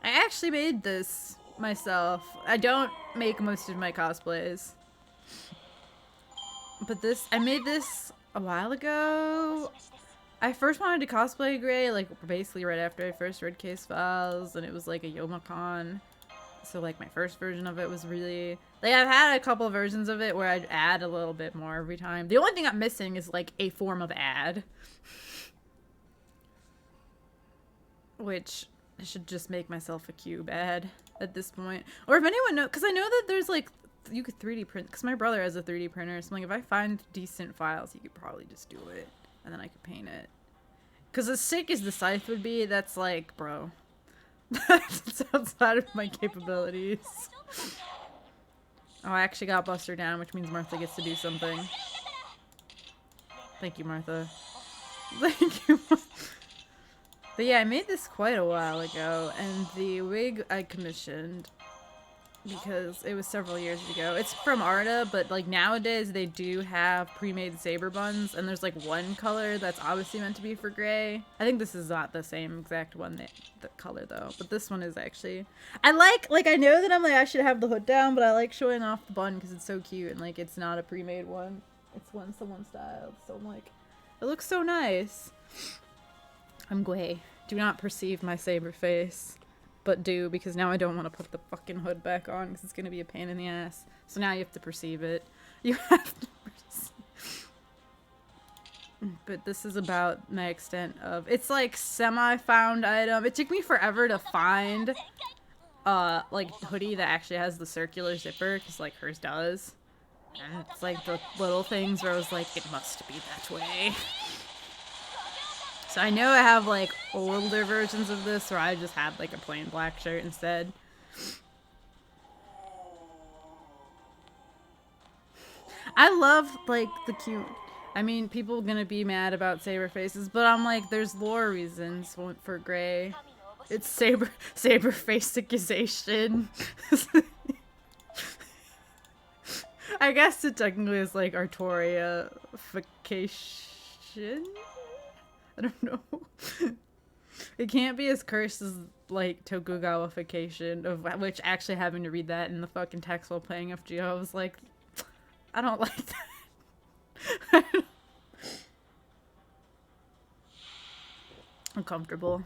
[SPEAKER 1] I actually made this myself. I don't make most of my cosplays. But I made this a while ago. I first wanted to cosplay Gray, like, basically right after I first read Case Files, and it was, like, a Youmacon. So, like, my first version of it was really... Like, I've had a couple versions of it where I'd add a little bit more every time. The only thing I'm missing is, like, a form of ad. Which, I should just make myself a cube ad at this point. Or if anyone knows... Because I know that there's, like... You could 3D print... Because my brother has a 3D printer, so I'm like, if I find decent files, he could probably just do it. And then I could paint it. Because as sick as the scythe would be, that's like, bro. That's outside of my capabilities. Oh, I actually got Buster down, which means Martha gets to do something. Thank you, Martha. Thank you. But yeah, I made this quite a while ago, and the wig I commissioned because it was several years ago. It's from Arta, but like nowadays they do have pre-made saber buns, and there's like one color that's obviously meant to be for gray. I think this is not the same exact one, the color though, but this one is actually. I like I know that I'm like I should have the hood down, but I like showing off the bun because it's so cute and like it's not a pre-made one. It's one someone styled, so I'm like, it looks so nice. I'm gay. Do not perceive my saber face. But do, because now I don't want to put the fucking hood back on because it's going to be a pain in the ass. So now you have to perceive it. You have to perceive. But this is about my extent of... It's like semi-found item. It took me forever to find like hoodie that actually has the circular zipper because like hers does. And it's like the little things where I was like, it must be that way. So I know I have like older versions of this where I just had like a plain black shirt instead. I love like the cute... I mean, people are gonna be mad about saber faces, but I'm like, there's lore reasons for gray. It's saber face accusation. I guess it technically is like Artoriaification? I don't know. It can't be as cursed as like Tokugawafication, of which actually having to read that in the fucking text while playing FGO, I was like, I don't like that. Uncomfortable.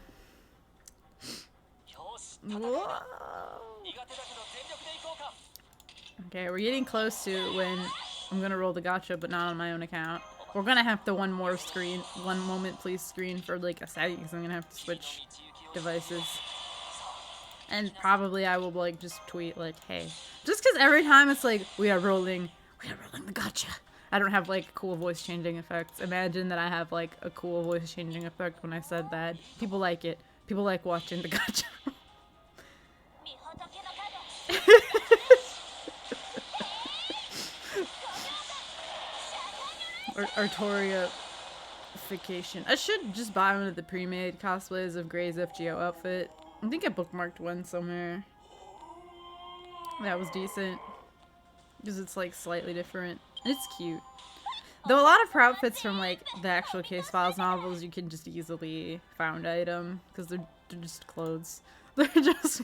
[SPEAKER 1] Whoa. Okay, we're getting close to when I'm gonna roll the gacha, but not on my own account. We're gonna have to one moment please screen for like a second because I'm gonna have to switch devices. And probably I will like just tweet like, hey. Just because every time it's like, we are rolling the gacha. I don't have like cool voice changing effects. Imagine that I have like a cool voice changing effect when I said that. People like it. People like watching the gacha. Artorification. I should just buy one of the pre-made cosplays of Gray's FGO outfit. I think I bookmarked one somewhere. That was decent. Because it's like slightly different. It's cute. Though a lot of her outfits from like the actual Case Files novels you can just easily found item. Because they're just clothes. They're just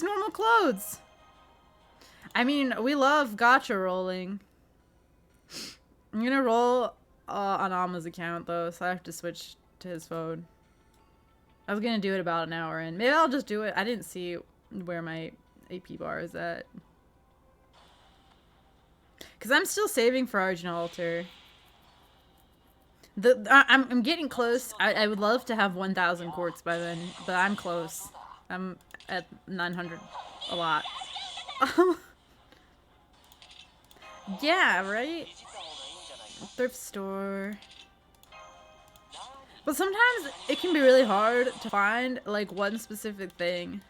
[SPEAKER 1] normal clothes. I mean, we love gacha rolling. I'm gonna roll on Alma's account though, so I have to switch to his phone. I was gonna do it about an hour in. Maybe I'll just do it. I didn't see where my AP bar is at. Because I'm still saving for Argent Altar. I'm getting close. I would love to have 1,000 quartz by then, but I'm close. I'm at 900 a lot. Yeah, right? Thrift store. But sometimes it can be really hard to find, like, one specific thing.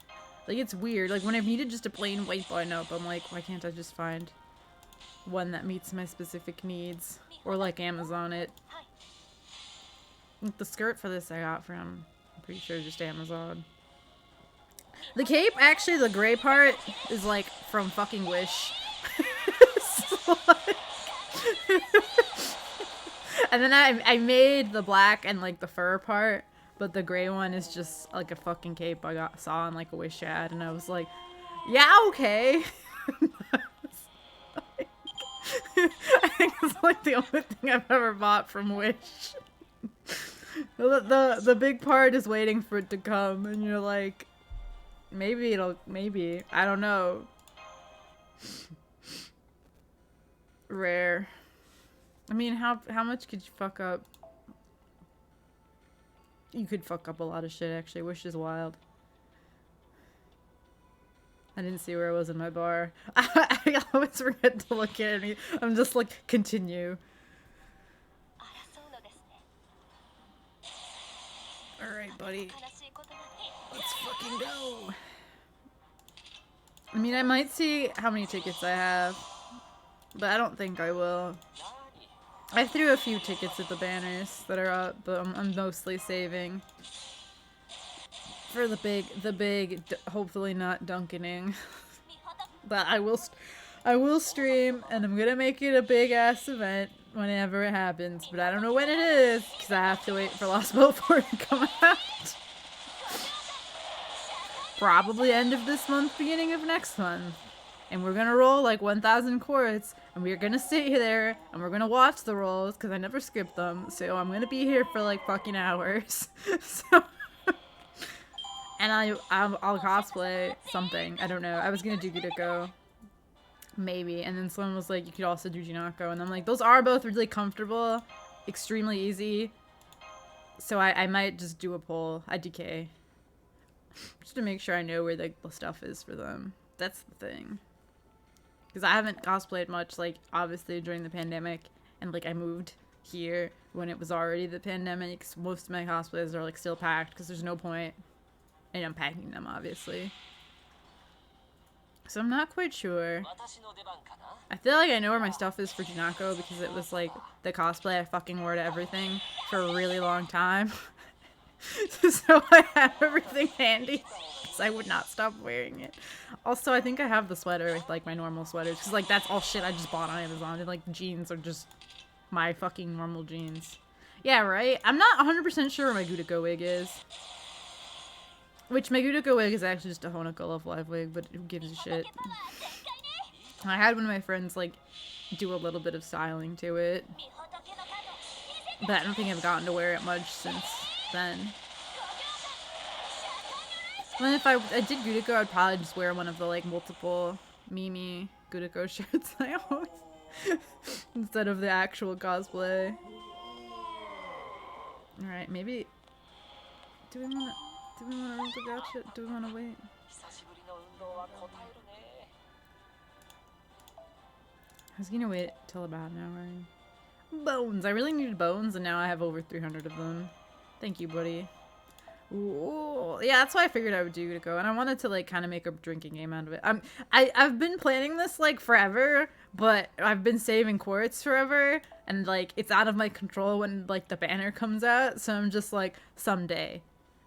[SPEAKER 1] Like, it's weird. Like, when I've needed just a plain white button up, I'm like, why can't I just find one that meets my specific needs? Or, like, Amazon it. The skirt for this I got from, I'm pretty sure, just Amazon. The cape, actually, the gray part is, like, from fucking Wish. And then I made the black and like the fur part, but the gray one is just like a fucking cape I saw in like a Wish ad, and I was like, yeah, okay. I think it's like the only thing I've ever bought from Wish. The big part is waiting for it to come, and you're like, maybe I don't know. Rare. I mean, how much could you fuck up? You could fuck up a lot of shit, actually. Wish is wild. I didn't see where I was in my bar. I always forget to look at me. I'm just like, continue. Alright, buddy. Let's fucking go. I mean, I might see how many tickets I have, but I don't think I will. I threw a few tickets at the banners that are up, but I'm mostly saving for the big, hopefully not dunkening. But I will stream, and I'm gonna make it a big ass event whenever it happens. But I don't know when it is, because I have to wait for Lost Boat 4 to come out. Probably end of this month, beginning of next month. And we're gonna roll like 1,000 quartz, and we're gonna sit there, and we're gonna watch the rolls, because I never skip them, so I'm gonna be here for like fucking hours. So, and I'll cosplay something, I don't know. I was gonna do Gudeko, maybe, and then someone was like, you could also do Jinako, and I'm like, those are both really comfortable, extremely easy, so I might just do a poll. IDK. Just to make sure I know where the stuff is for them. That's the thing. Because I haven't cosplayed much, like, obviously during the pandemic, and, like, I moved here when it was already the pandemic, so most of my cosplays are, like, still packed, because there's no point in unpacking them, obviously. So I'm not quite sure. I feel like I know where my stuff is for Jinako, because it was, like, the cosplay I fucking wore to everything for a really long time. So I have everything handy, because I would not stop wearing it. Also, I think I have the sweater with, like, my normal sweaters, because, like, that's all shit I just bought on Amazon, and, like, the jeans are just my fucking normal jeans. Yeah, right? I'm not 100% sure where my Gudeko wig is. Which, my Gudeko wig is actually just a Honoka Love Live wig, but who gives a shit? I had one of my friends, like, do a little bit of styling to it. But I don't think I've gotten to wear it much since then. Well, if I did Gudeko, I'd probably just wear one of the, like, multiple Mimi Gudeko shirts I own. Instead of the actual cosplay. Alright, maybe... Do we wanna roll the gacha? Do we wanna wait? I was gonna wait till about an hour. Bones! I really needed bones, and now I have over 300 of them. Thank you, buddy. Ooh, yeah, that's what I figured I would do to go, and I wanted to like kind of make a drinking game out of it. I've been planning this like forever, but I've been saving quartz forever, and like it's out of my control when like the banner comes out. So I'm just like, someday,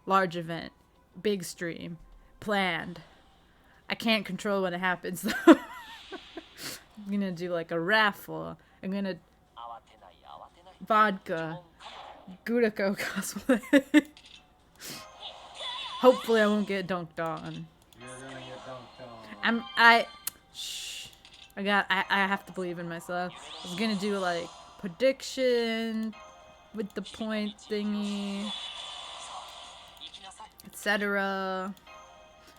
[SPEAKER 1] large event, big stream, planned. I can't control when it happens though. I'm gonna do like a raffle. I'm gonna vodka, Gurako cosplay. Hopefully I won't get dunked on.
[SPEAKER 2] You're gonna get dunked on.
[SPEAKER 1] Shh. I have to believe in myself. I was gonna do like prediction with the point thingy, etc.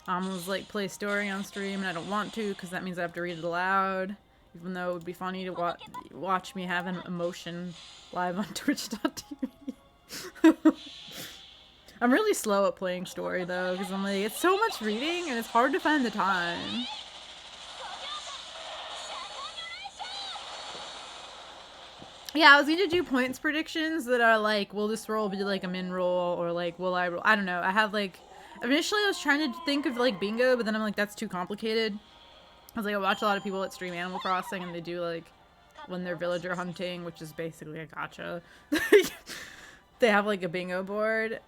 [SPEAKER 1] I almost like play story on stream, and I don't want to because that means I have to read it aloud. Even though it would be funny to watch me have an emotion live on Twitch.tv. I'm really slow at playing story though, because I'm like, it's so much reading and it's hard to find the time. Yeah, I was gonna do points predictions that are like, will this roll be like a min roll, or like, will I roll? I don't know. I have like, initially I was trying to think of like bingo, but then I'm like, that's too complicated. I was like, I watch a lot of people that stream Animal Crossing, and they do like, when they're villager hunting, which is basically a gacha. They have like a bingo board.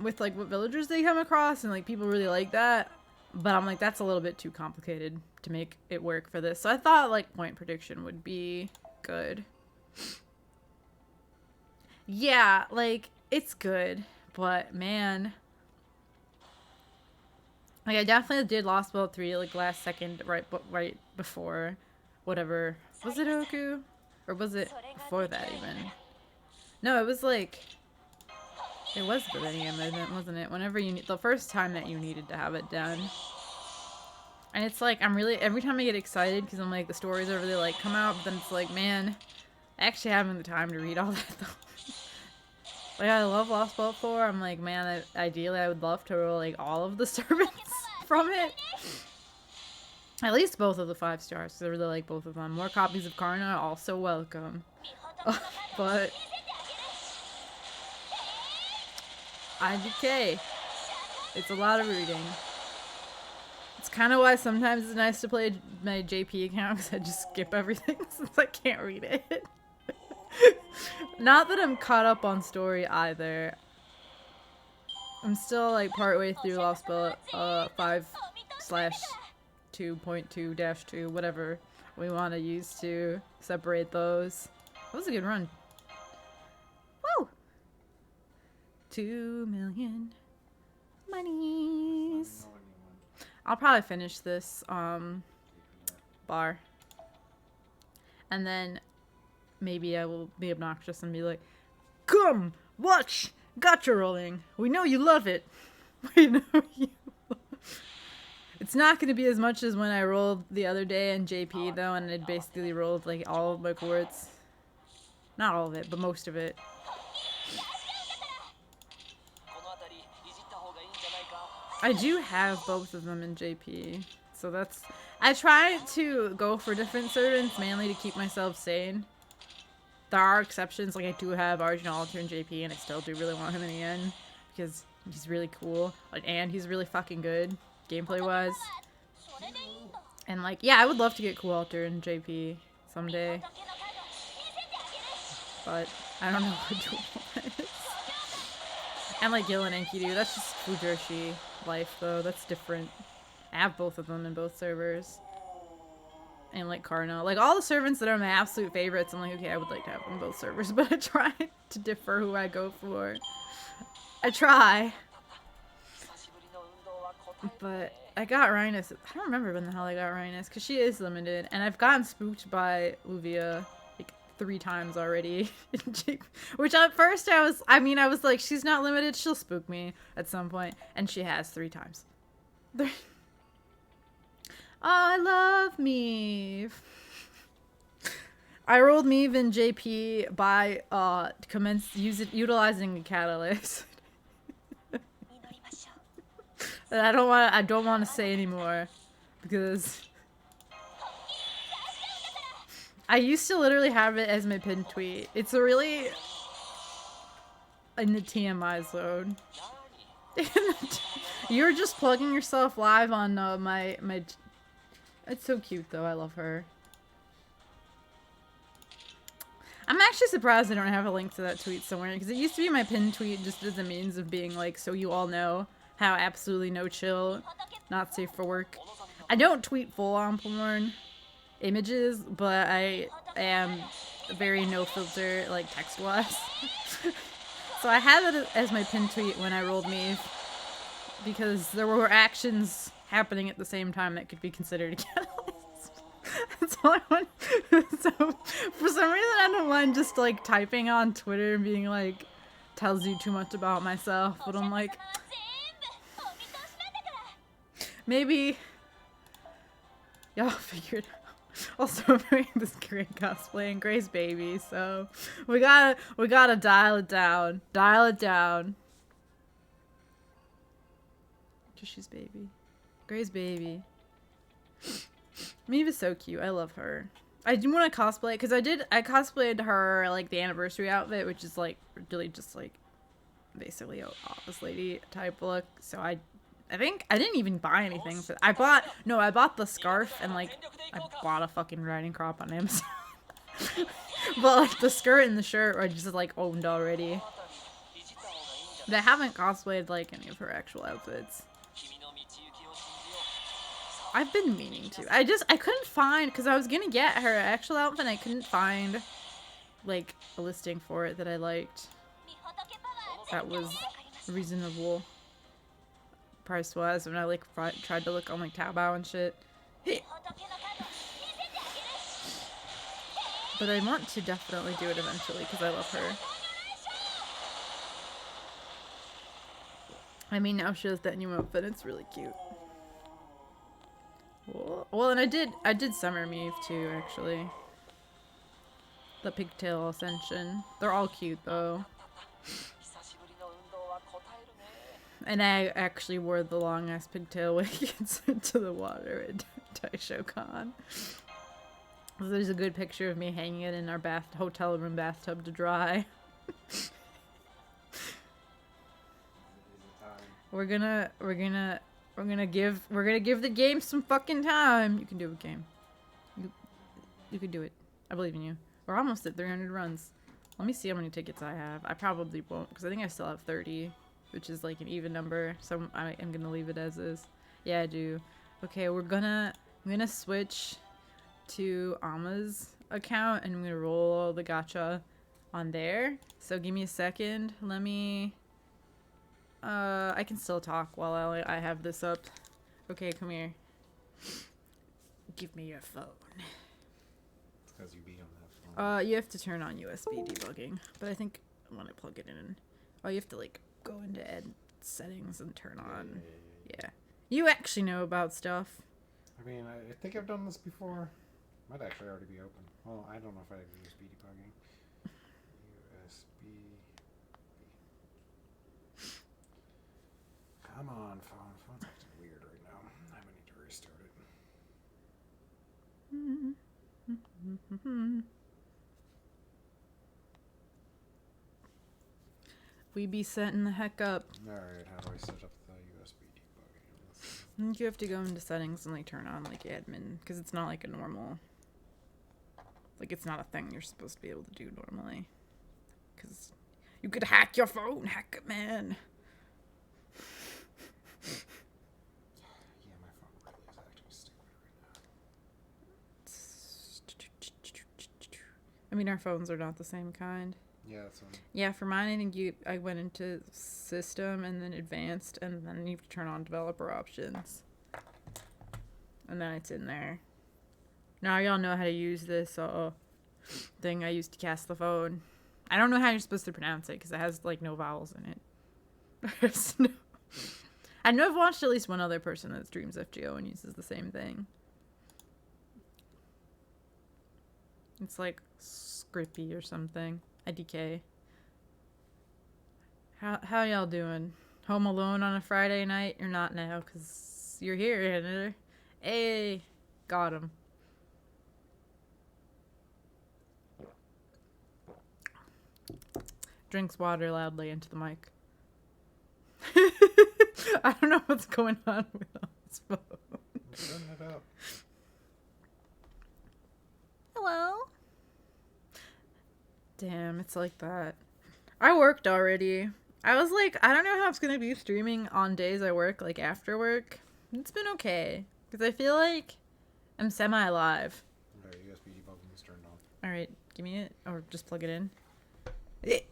[SPEAKER 1] With like what villagers they come across, and like people really like that, but I'm like, that's a little bit too complicated to make it work for this. So I thought like point prediction would be good. Yeah, like it's good, but man, like I definitely did Lost Belt 3 like last second, right before whatever, was it Oku, or was it before that even? No, it was like, it was the video movement, wasn't it? Whenever the first time that you needed to have it done. And it's like, I'm really, every time I get excited, because I'm like, the stories are really like, come out, but then it's like, man, actually having the time to read all that though. Like, I love Lost Belt 4, I'm like, man, ideally I would love to roll like all of the servants from it. At least both of the 5 stars, because I really like both of them. More copies of Karna, also welcome. But IDK. It's a lot of reading. It's kind of why sometimes it's nice to play my JP account, because I just skip everything since I can't read it. Not that I'm caught up on story either. I'm still like partway through Lost Belt 5/2.2-2, whatever we want to use to separate those. That was a good run. Woo! 2 million monies. I'll probably finish this bar, and then maybe I will be obnoxious and be like, "Come watch gacha rolling. We know you love it. We know you." It's not going to be as much as when I rolled the other day in JP though, and it basically rolled like all of my quartz. Not all of it, but most of it. I do have both of them in JP, so that's... I try to go for different servants, mainly to keep myself sane. There are exceptions, like I do have Arjun Alter in JP, and I still do really want him in the end, because he's really cool, like, and he's really fucking good, gameplay-wise. And like, yeah, I would love to get Cool Alter in JP someday, but I don't know what doable is. And like Gil and Enkidu, that's just Fujoshi life though, that's different. I have both of them in both servers. And like Karno, like all the servants that are my absolute favorites, I'm like, okay, I would like to have them in both servers, but I try to differ who I go for. I try. But I got Rhinus, I don't remember when the hell I got Rhinus, because she is limited, and I've gotten spooked by Luvia like 3 times already. Which at first I was like, she's not limited, she'll spook me at some point, and she has 3 times. Oh, I love Meave. I rolled Meave in JP by utilizing a catalyst. And I don't want to say anymore, because I used to literally have it as my pinned tweet. It's a really in the TMI zone. You're just plugging yourself live on my. It's so cute though. I love her. I'm actually surprised I don't have a link to that tweet somewhere because it used to be my pinned tweet just as a means of being like, so you all know how absolutely no chill, not safe for work. I don't tweet full on porn images, but I am very no filter like text wise. So I had it as my pinned tweet when I rolled me because there were actions happening at the same time that could be considered catalyst. That's all I want. So for some reason I don't mind just like typing on Twitter and being like, tells you too much about myself, but I'm like, maybe y'all figure it out. Also, I'm wearing this great cosplay and Gray's baby, so we gotta dial it down. Dial it down. She's baby. Gray's baby. Maeve's so cute. I love her. I do want to cosplay because I cosplayed her like the anniversary outfit, which is like really just like basically a office lady type look. So I think I didn't even buy anything for. I bought the scarf and like I bought a fucking riding crop on Amazon. But like the skirt and the shirt are just like owned already. But I haven't cosplayed like any of her actual outfits. I've been meaning to. I couldn't find, because I was gonna get her actual outfit and I couldn't find like a listing for it that I liked. That was reasonable price wise when I like tried to look on like Taobao and shit. But I want to definitely do it eventually because I love her. I mean, now she has that new outfit. It's really cute. Well, and I did Summer Meave too, actually. The Pigtail Ascension. They're all cute though. And I actually wore the long ass pigtail wig into the water at Taishokan. So there's a good picture of me hanging it in our hotel room bathtub to dry. We're gonna give the game some fucking time. You can do it, game. You can do it. I believe in you. We're almost at 300 runs. Let me see how many tickets I have. I probably won't because I think I still have 30, which is like an even number. So I am gonna leave it as is. Yeah, I do. Okay, I'm gonna switch to Ama's account and I'm gonna roll all the gacha on there. So give me a second. Let me. I can still talk while I have this up. Okay, come here. Give me your phone.
[SPEAKER 2] It's because you be on that phone.
[SPEAKER 1] You have to turn on USB debugging, but I think when I plug it in, oh, you have to like go into settings and turn on. Yeah. You actually know about stuff.
[SPEAKER 2] I mean, I think I've done this before. Might actually already be open. Well, I don't know if I have USB debugging. USB. Come on, phone. Phone's acting weird right now. I might need to restart it.
[SPEAKER 1] We be setting the heck up.
[SPEAKER 2] Alright, how do I set up the USB debugging?
[SPEAKER 1] I think you have to go into settings and like turn on like admin, because it's not like a normal, like it's not a thing you're supposed to be able to do normally. Because you could hack your phone, hack it, man.
[SPEAKER 2] Yeah, my phone really is acting stupid right now.
[SPEAKER 1] I mean, our phones are not the same kind.
[SPEAKER 2] Yeah, that's one.
[SPEAKER 1] Yeah, for mine, I think I went into system and then advanced, and then you have to turn on developer options. And then it's in there. Now y'all know how to use this thing I used to cast the phone. I don't know how you're supposed to pronounce it because it has like no vowels in it. I know I've watched at least one other person that streams FGO and uses the same thing. It's like Scrippy or something. IDK. How y'all doing? Home alone on a Friday night? You're not now because you're here, Editor. Hey, got him. Drinks water loudly into the mic. I don't know what's going on with this phone.
[SPEAKER 2] I'm setting it up.
[SPEAKER 1] Hello? Damn, it's like that. I worked already. I was like, I don't know how it's gonna be streaming on days I work, like after work. It's been okay. Because I feel like I'm semi-alive.
[SPEAKER 2] Okay, USB debugging is turned on.
[SPEAKER 1] Alright, give me it. Or just plug it in. Damn it.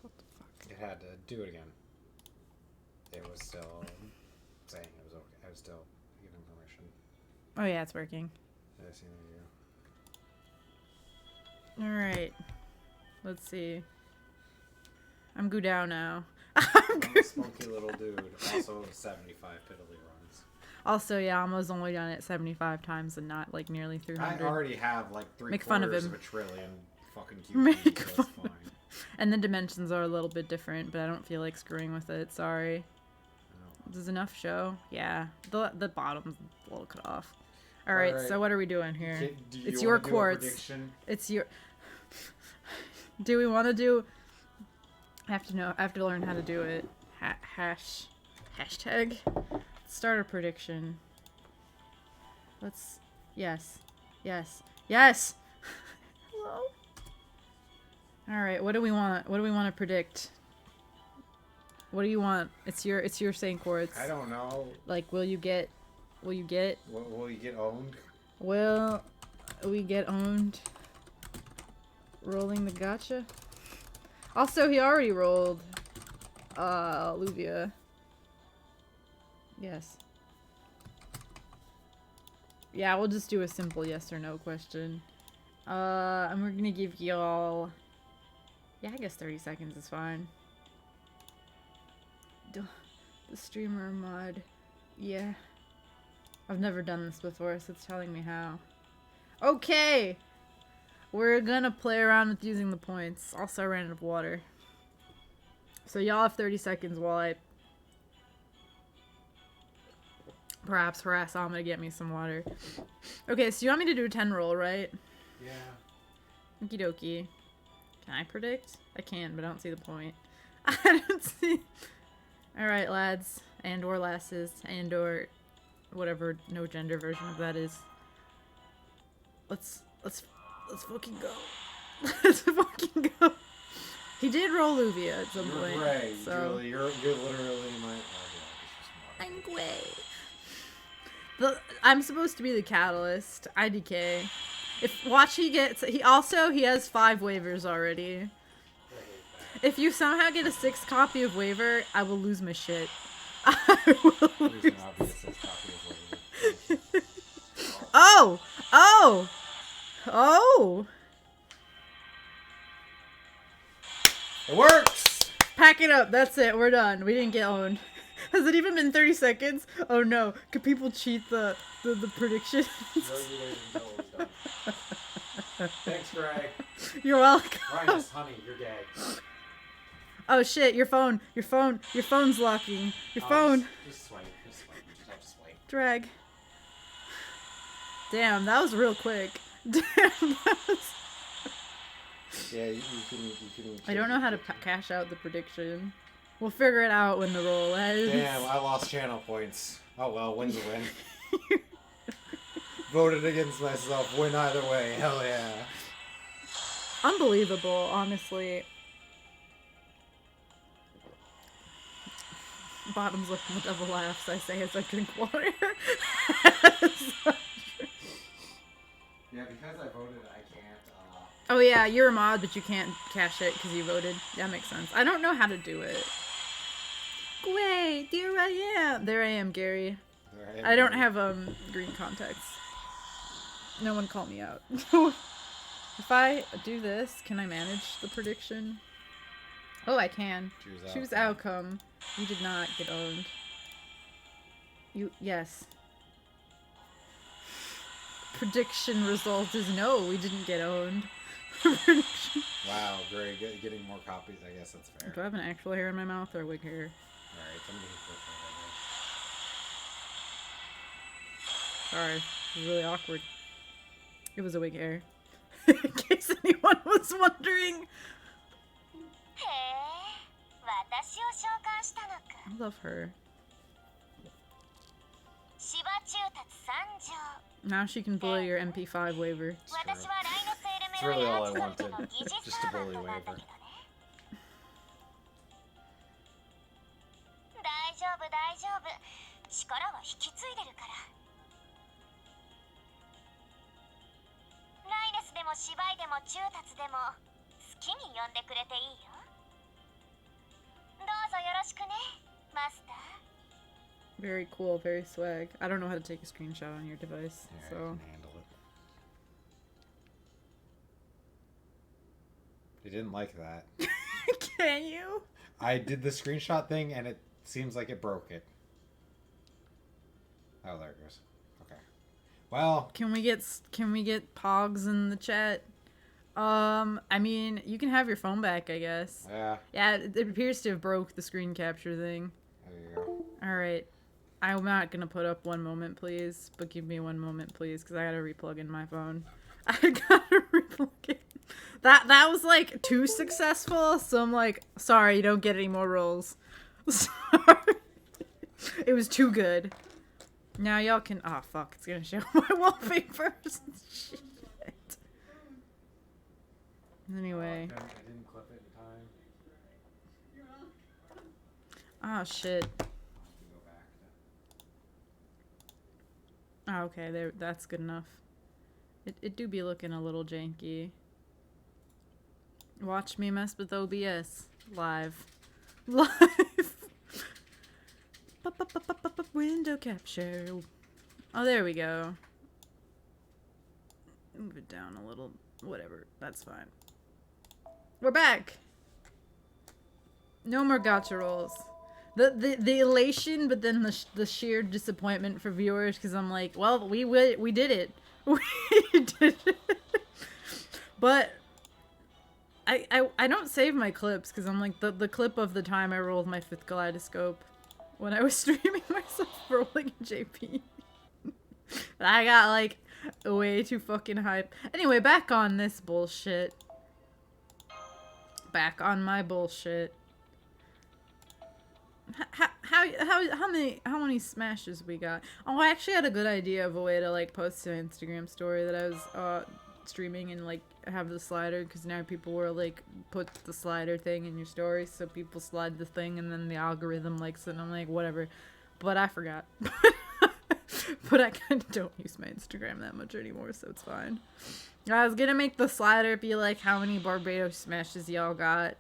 [SPEAKER 1] What the fuck?
[SPEAKER 2] It had to do it again. It was still saying it was okay. I was still giving permission.
[SPEAKER 1] Oh yeah, it's working.
[SPEAKER 2] Did I see the video?
[SPEAKER 1] Alright. Let's see. I'm go down now.
[SPEAKER 2] I'm a spunky little dude. Also 75 piddly runs.
[SPEAKER 1] Also, yeah, I was only done it 75 times and not like nearly 300.
[SPEAKER 2] I already have like
[SPEAKER 1] Make fun of
[SPEAKER 2] three-quarters
[SPEAKER 1] him.
[SPEAKER 2] of a trillion fucking
[SPEAKER 1] Make
[SPEAKER 2] QPs, so
[SPEAKER 1] fun
[SPEAKER 2] it's fine.
[SPEAKER 1] And the dimensions are a little bit different, but I don't feel like screwing with it. Sorry.
[SPEAKER 2] No.
[SPEAKER 1] Does enough show? Yeah. The bottom's a little cut off. Alright, so what are we doing here?
[SPEAKER 2] Do
[SPEAKER 1] It's
[SPEAKER 2] you
[SPEAKER 1] your
[SPEAKER 2] wanna do a
[SPEAKER 1] quartz.
[SPEAKER 2] prediction?
[SPEAKER 1] It's your... Do we want to do... I have to learn how to do it. Hashtag. Start a prediction. Let's... Yes. Yes. Yes! Hello? Alright, what do we want? What do we want to predict? What do you want? It's your St. Quartz.
[SPEAKER 2] I don't know.
[SPEAKER 1] Like, will you get... Will you
[SPEAKER 2] get owned?
[SPEAKER 1] Will we get owned? Rolling the gotcha? Also, he already rolled Luvia. Yes. Yeah, we'll just do a simple yes or no question. And we're gonna give y'all... Yeah, I guess 30 seconds is fine. The streamer mod. Yeah. I've never done this before, so it's telling me how. Okay! We're gonna play around with using the points. Also, I ran out of water. So y'all have 30 seconds while I perhaps harass Alma to get me some water. Okay, so you want me to do a 10 roll, right?
[SPEAKER 2] Yeah.
[SPEAKER 1] Okie dokie. Can I predict? I can, but I don't see the point. I don't see... Alright, lads. And or lasses. And or... whatever no gender version of that is. Let's fucking go. Let's fucking go. He did roll Luvia at some point.
[SPEAKER 2] Gray.
[SPEAKER 1] So
[SPEAKER 2] You're literally my...
[SPEAKER 1] I'm Gway. I'm supposed to be the catalyst. IDK. If he has 5 waivers already. If you somehow get a 6th copy of waiver, I will lose my shit. I will lose. Oh! Oh! Oh!
[SPEAKER 2] It works!
[SPEAKER 1] Pack it up. That's it. We're done. We didn't get owned. Has it even been 30 seconds? Oh no. Could people cheat the predictions?
[SPEAKER 2] Thanks, Greg.
[SPEAKER 1] You're welcome.
[SPEAKER 2] Rhinus, honey, you're gay.
[SPEAKER 1] Oh shit, your phone's locking. Your phone.
[SPEAKER 2] Just swipe. Just have to swipe.
[SPEAKER 1] Drag. Damn, that was real quick. Damn, that was...
[SPEAKER 2] Yeah, you can
[SPEAKER 1] I don't know how to cash out the prediction. We'll figure it out when the roll ends.
[SPEAKER 2] Damn, I lost channel points. Oh well, win's a win. Voted against myself. Win either way. Hell yeah.
[SPEAKER 1] Unbelievable, honestly. Bottoms lip and the devil laughs, I say as I drink water.
[SPEAKER 2] Yeah, because I voted, I can't.
[SPEAKER 1] Oh yeah, you're a mod, but you can't cash it because you voted. That makes sense. I don't know how to do it. Wait, there I am. There I am, Gary. I don't have green contacts. No one call me out. If I do this, can I manage the prediction? Oh, I can. Choose outcome. You did not get owned. Yes. Prediction result is no, we didn't get owned.
[SPEAKER 2] Wow, great. Getting more copies, I guess that's fair.
[SPEAKER 1] Do I have an actual hair in my mouth or wig hair?
[SPEAKER 2] Alright, somebody
[SPEAKER 1] Sorry. It was really awkward. It was a wig hair. In case anyone was wondering. I love her. Now she can bully your MP5 waiver.
[SPEAKER 2] It's really all I wanted. Just to bully waiver.
[SPEAKER 1] Very cool, very swag. I don't know how to take a screenshot on your device,
[SPEAKER 2] Yeah,
[SPEAKER 1] so.
[SPEAKER 2] I can handle it. They didn't like that.
[SPEAKER 1] Can you?
[SPEAKER 2] I did the screenshot thing and it seems like it broke it. Oh, there it goes. Okay. Well,
[SPEAKER 1] Can we get Pogs in the chat? I mean, you can have your phone back, I guess.
[SPEAKER 2] yeah.
[SPEAKER 1] Yeah, it appears to have broke the screen capture thing.
[SPEAKER 2] There you go.
[SPEAKER 1] All right. I'm not gonna put up one moment, please, but give me one moment, please, because I gotta replug in my phone. I gotta replug it. That was like too successful, so I'm like, sorry, you don't get any more rolls. Sorry. It was too good. Now y'all can. Oh fuck! It's gonna show my wallpapers. Shit. Anyway.
[SPEAKER 2] I didn't clip it in time.
[SPEAKER 1] Oh shit. Oh, okay, there. That's good enough. It do be looking a little janky. Watch me mess with OBS live. Window capture. Oh, there we go. Move it down a little. Whatever. That's fine. We're back. No more gotcha rolls. The elation, but then the sheer disappointment for viewers because I'm like, well, we did it. We did it. But I don't save my clips because I'm like the clip of the time I rolled my 5th kaleidoscope when I was streaming myself rolling in JP. I got like way too fucking hype. Anyway, back on this bullshit. Back on my bullshit. How many smashes we got? Oh, I actually had a good idea of a way to like post to an Instagram story that I was streaming and like have the slider because now people were like put the slider thing in your story so people slide the thing and then the algorithm likes it and I'm like whatever, but I forgot. But I kind of don't use my Instagram that much anymore, so it's fine. I was gonna make the slider be like how many Barbados smashes y'all got.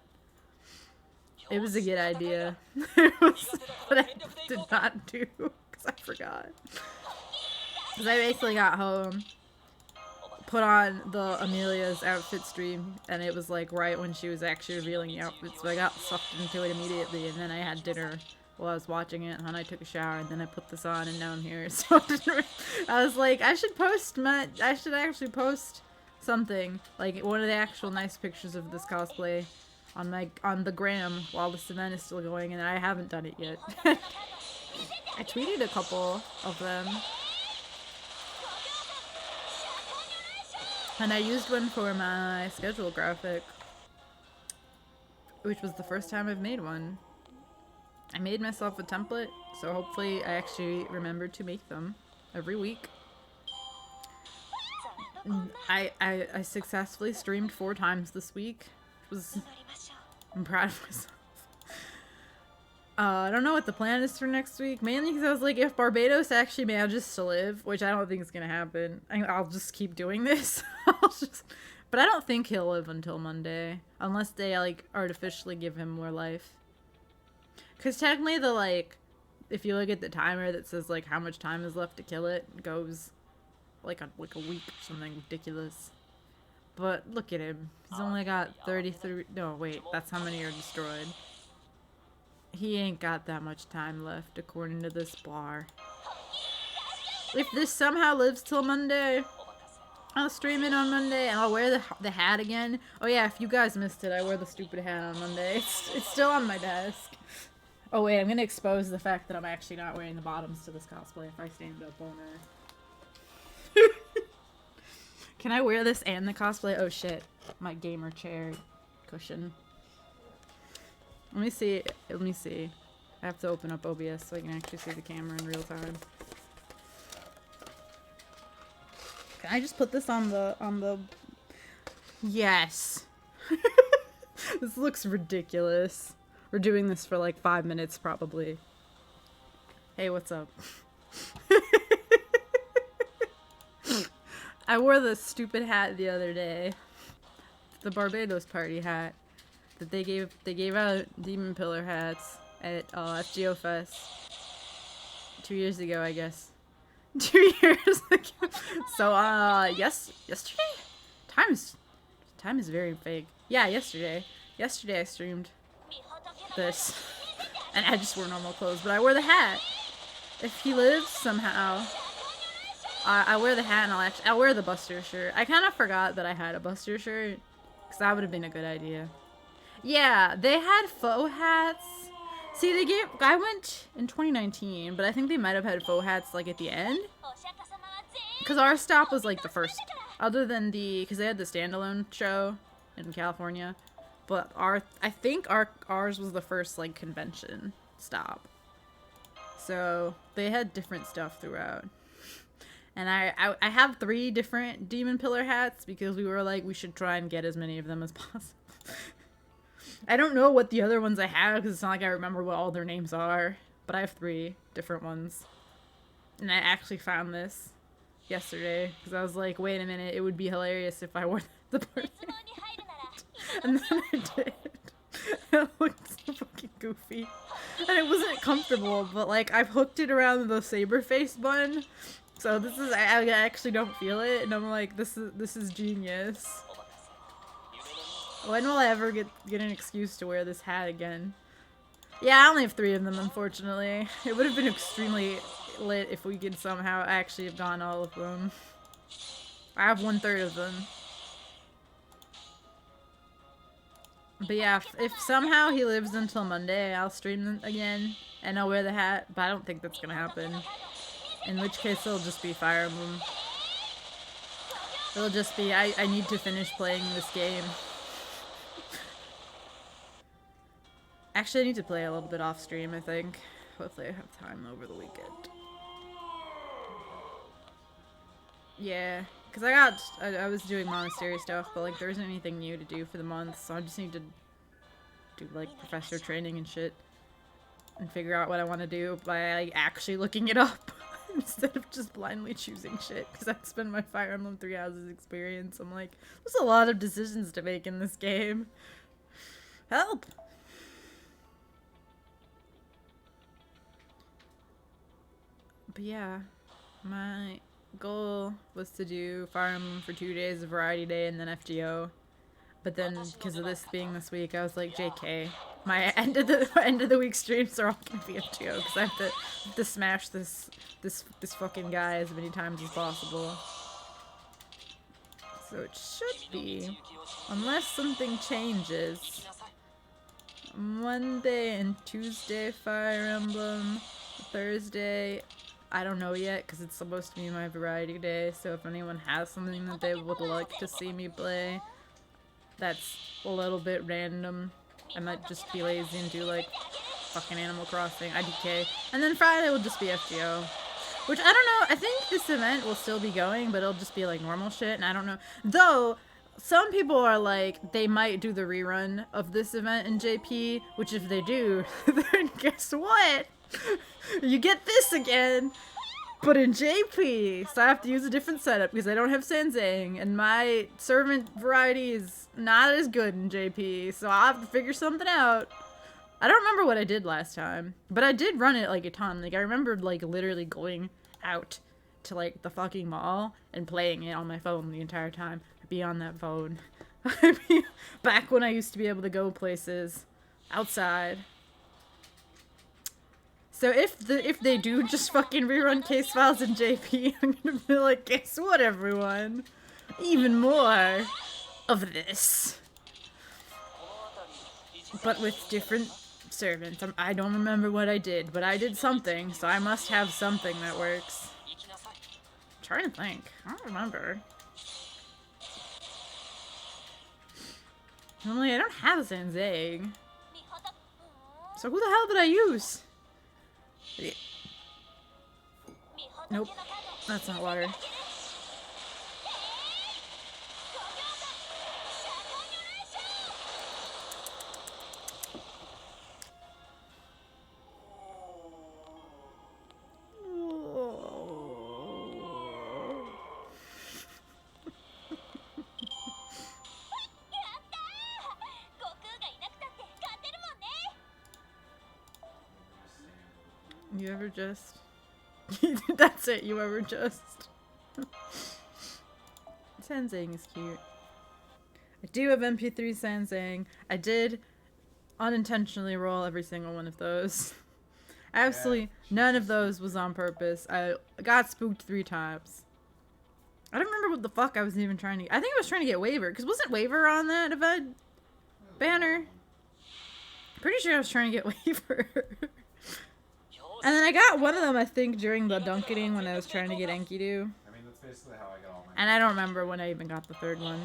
[SPEAKER 1] It was a good idea. But I did not do because I forgot. Because I basically got home, put on the Amelia's outfit stream, and it was like right when she was actually revealing the outfit, so I got sucked into it immediately, and then I had dinner while I was watching it, and then I took a shower, and then I put this on, and now I'm here. So I was like, I should actually post something, like one of the actual nice pictures of this cosplay on the gram while this event is still going, and I haven't done it yet. I tweeted a couple of them. And I used one for my schedule graphic, which was the first time I've made one. I made myself a template, so hopefully I actually remember to make them every week. I successfully streamed 4 times this week. I'm proud of myself. I don't know what the plan is for next week, mainly because I was like, if Barbados actually manages to live, which I don't think is going to happen, I'll just keep doing this. But I don't think he'll live until Monday, unless they, like, artificially give him more life. Because technically if you look at the timer that says, like, how much time is left to kill it, it goes, like a week or something ridiculous. But look at him. He's only got 33... No, wait. That's how many are destroyed. He ain't got that much time left, according to this bar. If this somehow lives till Monday, I'll stream it on Monday, and I'll wear the hat again. Oh yeah, if you guys missed it, I wear the stupid hat on Monday. It's still on my desk. Oh wait, I'm gonna expose the fact that I'm actually not wearing the bottoms to this cosplay if I stand up, won't I? Can I wear this and the cosplay? Oh shit. My gamer chair cushion. Let me see. Let me see. I have to open up OBS so I can actually see the camera in real time. Can I just put this on the... Yes! This looks ridiculous. We're doing this for like 5 minutes probably. Hey, what's up? I wore this stupid hat the other day. The Barbados party hat. That they gave out Demon Pillar hats at FGO Fest 2 years ago, I guess. 2 years ago. So yesterday? Time is very fake. Yeah, yesterday. Yesterday I streamed this. And I just wore normal clothes, but I wore the hat. If he lives somehow, I wear the hat and I'll wear the Buster shirt. I kind of forgot that I had a Buster shirt, because that would have been a good idea. Yeah, they had faux hats. See, I went in 2019, but I think they might have had faux hats like at the end. Because our stop was like the first, other than because they had the standalone show in California. But I think ours was the first like convention stop. So they had different stuff throughout. And I have 3 different Demon Pillar hats because we were like, we should try and get as many of them as possible. I don't know what the other ones I have because it's not like I remember what all their names are. But I have 3 different ones. And I actually found this yesterday because I was like, wait a minute, it would be hilarious if I wore the party. And then I did. It looked so fucking goofy. And it wasn't comfortable, but like I've hooked it around the saber face bun. So this is, I actually don't feel it, and I'm like, this is genius. When will I ever get an excuse to wear this hat again? Yeah, I only have 3 of them, unfortunately. It would have been extremely lit if we could somehow actually have gotten all of them. I have 1/3 of them. But yeah, if somehow he lives until Monday, I'll stream them again, and I'll wear the hat, but I don't think that's gonna happen. In which case, it'll just be Fire Emblem. It'll just be, I need to finish playing this game. Actually, I need to play a little bit off stream, I think. Hopefully I have time over the weekend. Yeah, because I was doing monastery stuff, but like there isn't anything new to do for the month, so I just need to do like professor training and shit. And figure out what I want to do by like actually looking it up. Instead of just blindly choosing shit, because I've spent my Fire Emblem 3 Houses experience. I'm like, there's a lot of decisions to make in this game. Help! But yeah, my goal was to do Fire Emblem for 2 days of Variety Day and then FGO. But then, because of this being this week, I was like, JK. My end of the week streams are all gonna be FGO because I have to smash this fucking guy as many times as possible. So it should be, unless something changes. Monday and Tuesday Fire Emblem. Thursday, I don't know yet because it's supposed to be my Variety Day. So if anyone has something that they would like to see me play, that's a little bit random. I might just be lazy and do like fucking Animal Crossing, IDK. And then Friday will just be FGO. Which, I don't know, I think this event will still be going, but it'll just be like normal shit, and I don't know. Though, some people are like, they might do the rerun of this event in JP, which if they do, then guess what? You get this again, but in JP. So I have to use a different setup because I don't have Sensing, and my servant variety is not as good in JP, so I'll have to figure something out. I don't remember what I did last time, but I did run it like a ton. Like I remembered like literally going out to like the fucking mall and playing it on my phone the entire time. I'd be on that phone. Back when I used to be able to go places outside. So if they do just fucking rerun case files in JP, I'm gonna be like, guess what, everyone? Even more of this, but with different servants. I don't remember what I did, but I did something, so I must have something that works. I'm trying to think. I don't remember. I'm like, I don't have a Sanzang. So who the hell did I use? Nope. That's not water. You ever just... That's it, you ever just... Sanzang is cute. I do have MP3 Sanzang. I did unintentionally roll every single one of those. Absolutely none of those was on purpose. I got spooked 3 times. I don't remember what the fuck I was even trying to... I think I was trying to get Waver, because wasn't Waver on that event banner? Pretty sure I was trying to get Waver. And then I got one of them, I think, during the dunketing when I was trying to get Enkidu.
[SPEAKER 2] I mean, that's basically how I got all my...
[SPEAKER 1] And I don't remember when I even got the 3rd one.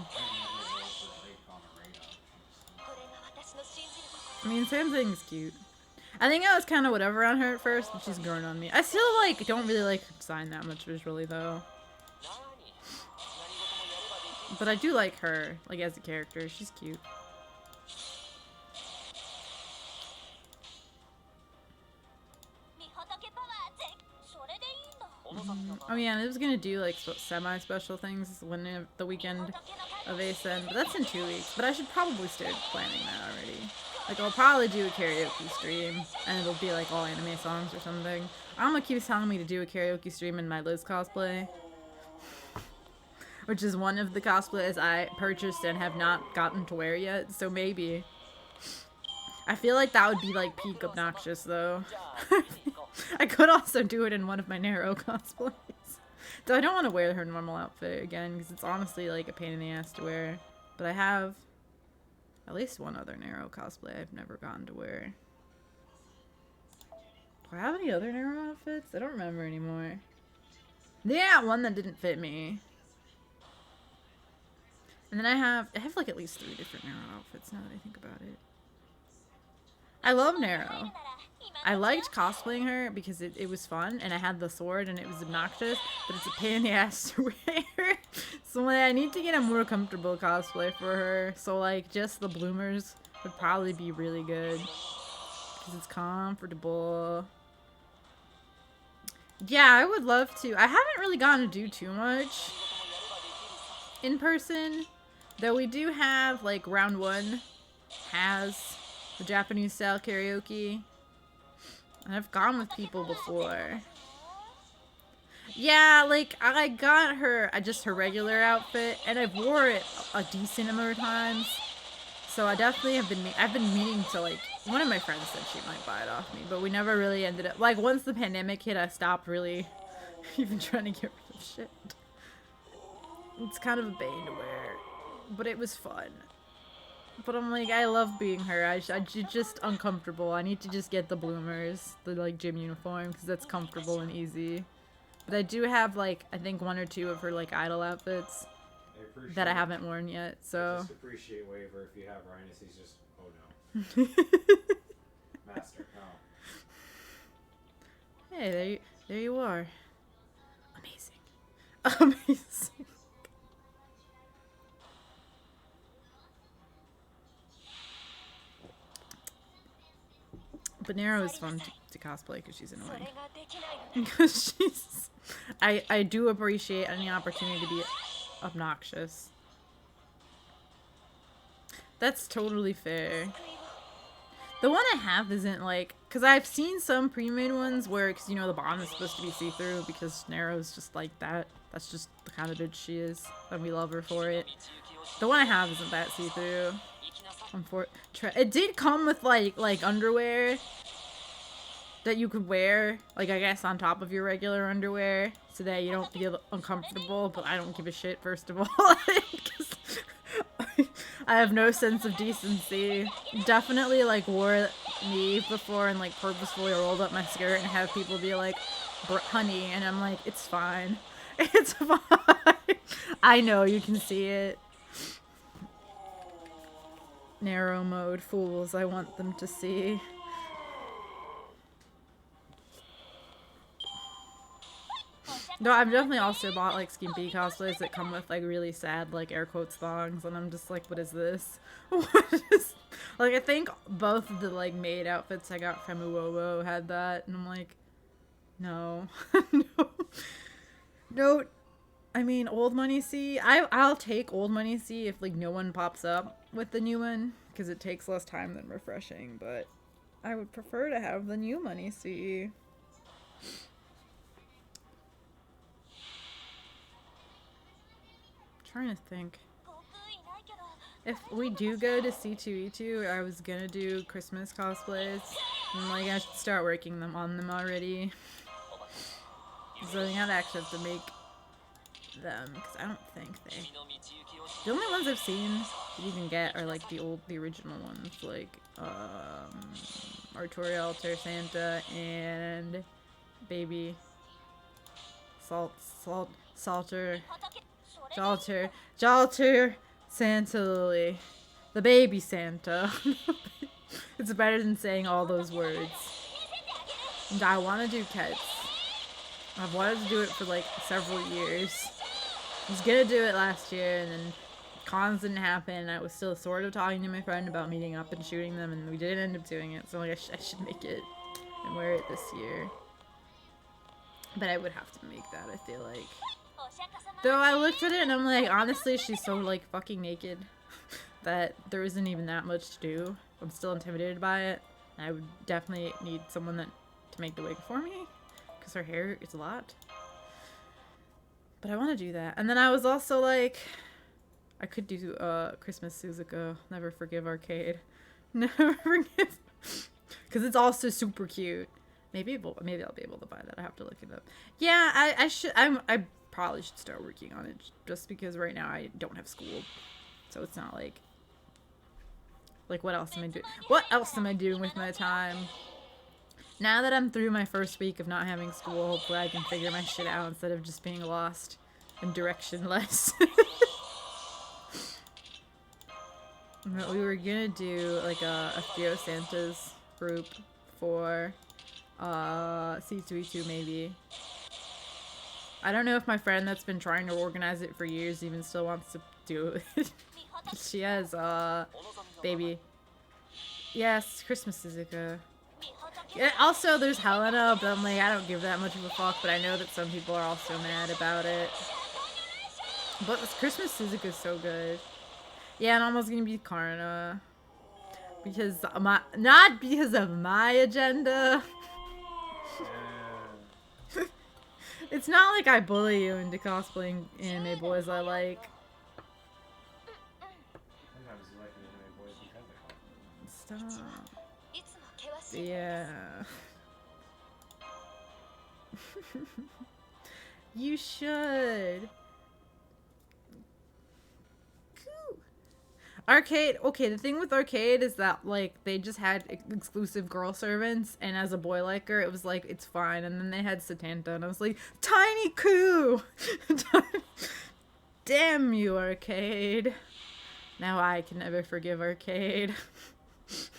[SPEAKER 1] I mean, Sanzang is cute. I think I was kind of whatever on her at first, but she's grown on me. I still, like, don't really like her design that much visually, though. But I do like her, like, as a character. She's cute. Oh yeah, and I was gonna do like semi-special things when the weekend of ASN, but that's in 2 weeks. But I should probably start planning that already. Like I'll probably do a karaoke stream, and it'll be like all anime songs or something. Alma keeps telling me to do a karaoke stream in my Liz cosplay, which is one of the cosplays I purchased and have not gotten to wear yet. So maybe. I feel like that would be like peak obnoxious though. I could also do it in one of my Nero cosplays. Though I don't want to wear her normal outfit again because it's honestly like a pain in the ass to wear. But I have at least one other Nero cosplay I've never gotten to wear. Do I have any other Nero outfits? I don't remember anymore. Yeah, one that didn't fit me. And then I have like at least 3 different Nero outfits now that I think about it. I love Nero. I liked cosplaying her because it was fun and I had the sword and it was obnoxious, but it's a pain in the ass to wear. So like, I need to get a more comfortable cosplay for her. So like just the bloomers would probably be really good because it's comfortable. Yeah, I would love to. I haven't really gotten to do too much in person, though we do have like round 1 has the Japanese style karaoke. And I've gone with people before. Yeah, like I got her just her regular outfit and I've wore it a decent amount of times. So I definitely have I've been meaning to like, one of my friends said she might buy it off me, but we never really ended up, like once the pandemic hit, I stopped really even trying to get rid of shit. It's kind of a bane to wear, but it was fun. But I'm like, I love being her. I'm just uncomfortable. I need to just get the bloomers, the like gym uniform, because that's comfortable and easy. But I do have like, I think 1 or 2 of her like idol outfits that I haven't worn yet. So.
[SPEAKER 2] I just appreciate Waver if you have Rhinus. He's just, oh no. Master, no.
[SPEAKER 1] Hey, there you are. Amazing. Amazing. But Nero is fun to cosplay because she's annoying. Because she's... I do appreciate any opportunity to be obnoxious. That's totally fair. The one I have isn't like... Because I've seen some pre-made ones where, because you know the bottom is supposed to be see-through because Nero's just like that. That's just the kind of bitch she is. And we love her for it. The one I have isn't that see-through. It did come with like underwear that you could wear, like I guess on top of your regular underwear, so that you don't feel uncomfortable. But I don't give a shit. First of all, I have no sense of decency. Definitely like wore me before and like purposefully rolled up my skirt and have people be like, "Honey," and I'm like, "It's fine, it's fine." I know you can see it. narrow mode fools I want them to see. No, I've definitely also bought like skimpy cosplays that come with like really sad like air quotes thongs, and I'm just like, what is this? What is like? I think both of the like maid outfits I got from Uobo had that, and I'm like, no, no, no. I mean, old money C. I'll take old money C if like no one pops up with the new one because it takes less time than refreshing. But I would prefer to have the new money C. Trying to think. If we do go to C2E2, I was gonna do Christmas cosplays. And like I should start working them on them already. So I gotta actually have to make them because I don't think they. The only ones I've seen that you can get are like the original ones, like Arturi Alter Santa and Baby Salter Santa Lily. The baby Santa. It's better than saying all those words. And I want to do Kets. I've wanted to do it for like several years. I was gonna do it last year and then cons didn't happen. I was still sort of talking to my friend about meeting up and shooting them, and we didn't end up doing it. So like I should make it and wear it this year. But I would have to make that, I feel like. Though I looked at it and I'm like, honestly, she's so like fucking naked that there isn't even that much to do. I'm still intimidated by it. I would definitely need someone to make the wig for me because her hair is a lot. But I want to do that. And then I was also like, I could do Christmas Suzuka. Never Forgive Arcade. Never forgive. Because it's also super cute. Maybe I'll be able to buy that. I have to look it up. Yeah, I probably should start working on it just because right now I don't have school. So it's not like what else am I doing? What else am I doing with my time? Now that I'm through my first week of not having school, hopefully I can figure my shit out instead of just being lost and directionless. We were gonna do like a FGO Santa's group for C2E2 maybe. I don't know if my friend that's been trying to organize it for years even still wants to do it. She has baby. Yes, Christmas Suzuka. Yeah, also there's Helena, but I'm like, I don't give that much of a fuck, but I know that some people are also mad about it. But this Christmas Suzuka is so good. Yeah, and almost gonna be Karna. Because not because of my agenda. It's not like I bully you into cosplaying anime boys I like.
[SPEAKER 2] Sometimes you like anime boys because they
[SPEAKER 1] Stop. Yeah. You should. Arcade, okay, the thing with Arcade is that, like, they just had exclusive girl servants, and as a boy liker, it was like, it's fine, and then they had Satanta, and I was like, Tiny Coo! Damn you, Arcade. Now I can never forgive Arcade. It's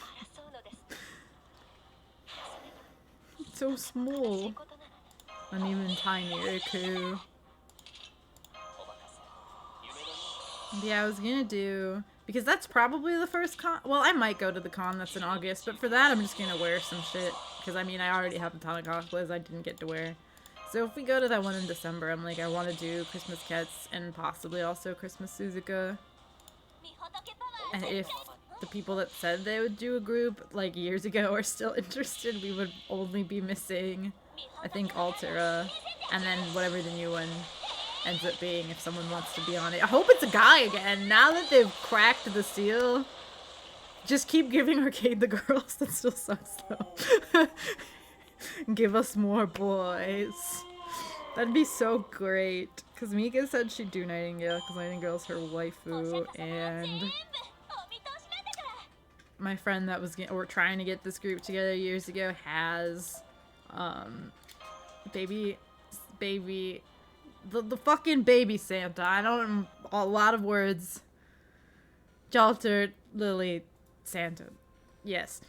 [SPEAKER 1] so small. I'm even tinier, Coo. Yeah, I was gonna do... Because that's probably the first con. Well, I might go to the con that's in August, but for that, I'm just gonna wear some shit. Because, I mean, I already have a ton of cosplays I didn't get to wear. So if we go to that one in December, I'm like, I want to do Christmas Kets and possibly also Christmas Suzuka. And if the people that said they would do a group, like, years ago are still interested, we would only be missing, I think, Altera. And then whatever the new one ends up being if someone wants to be on it. I hope it's a guy again. Now that they've cracked the seal, just keep giving Arcade the girls. That still sucks though. Give us more boys. That'd be so great. Because Mika said she'd do Nightingale because Nightingale's her waifu, and my friend that was trying to get this group together years ago has baby the fucking baby Santa. I don't... A lot of words. Jalter Lily Santa. Yes.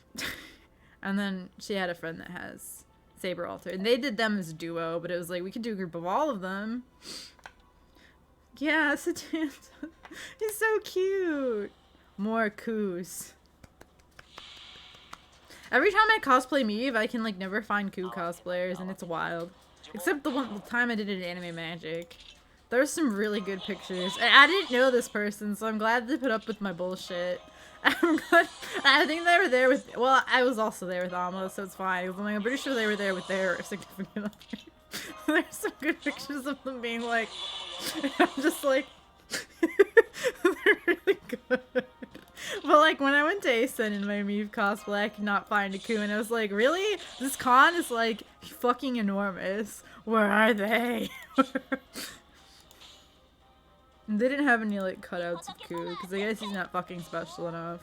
[SPEAKER 1] And then she had a friend that has Saber Alter. And they did them as a duo, but it was like, we could do a group of all of them. Yeah, Santa. He's so cute. More coos. Every time I cosplay Meave, I can like never find Koo cosplayers, and it's wild. Except the time I did it at Anime Magic. There's some really good pictures. And I didn't know this person, so I'm glad they put up with my bullshit. I'm glad. I think they were there with. Well, I was also there with Amo, so it's fine. I'm pretty sure they were there with their significant other. There's some good pictures of them being like. I'm just like. They're really good. But like when I went to Asen in my Meave cosplay, I could not find a Koo, and I was like, really? This con is like fucking enormous. Where are they? They didn't have any like cutouts of Koo, because I guess he's not fucking special enough.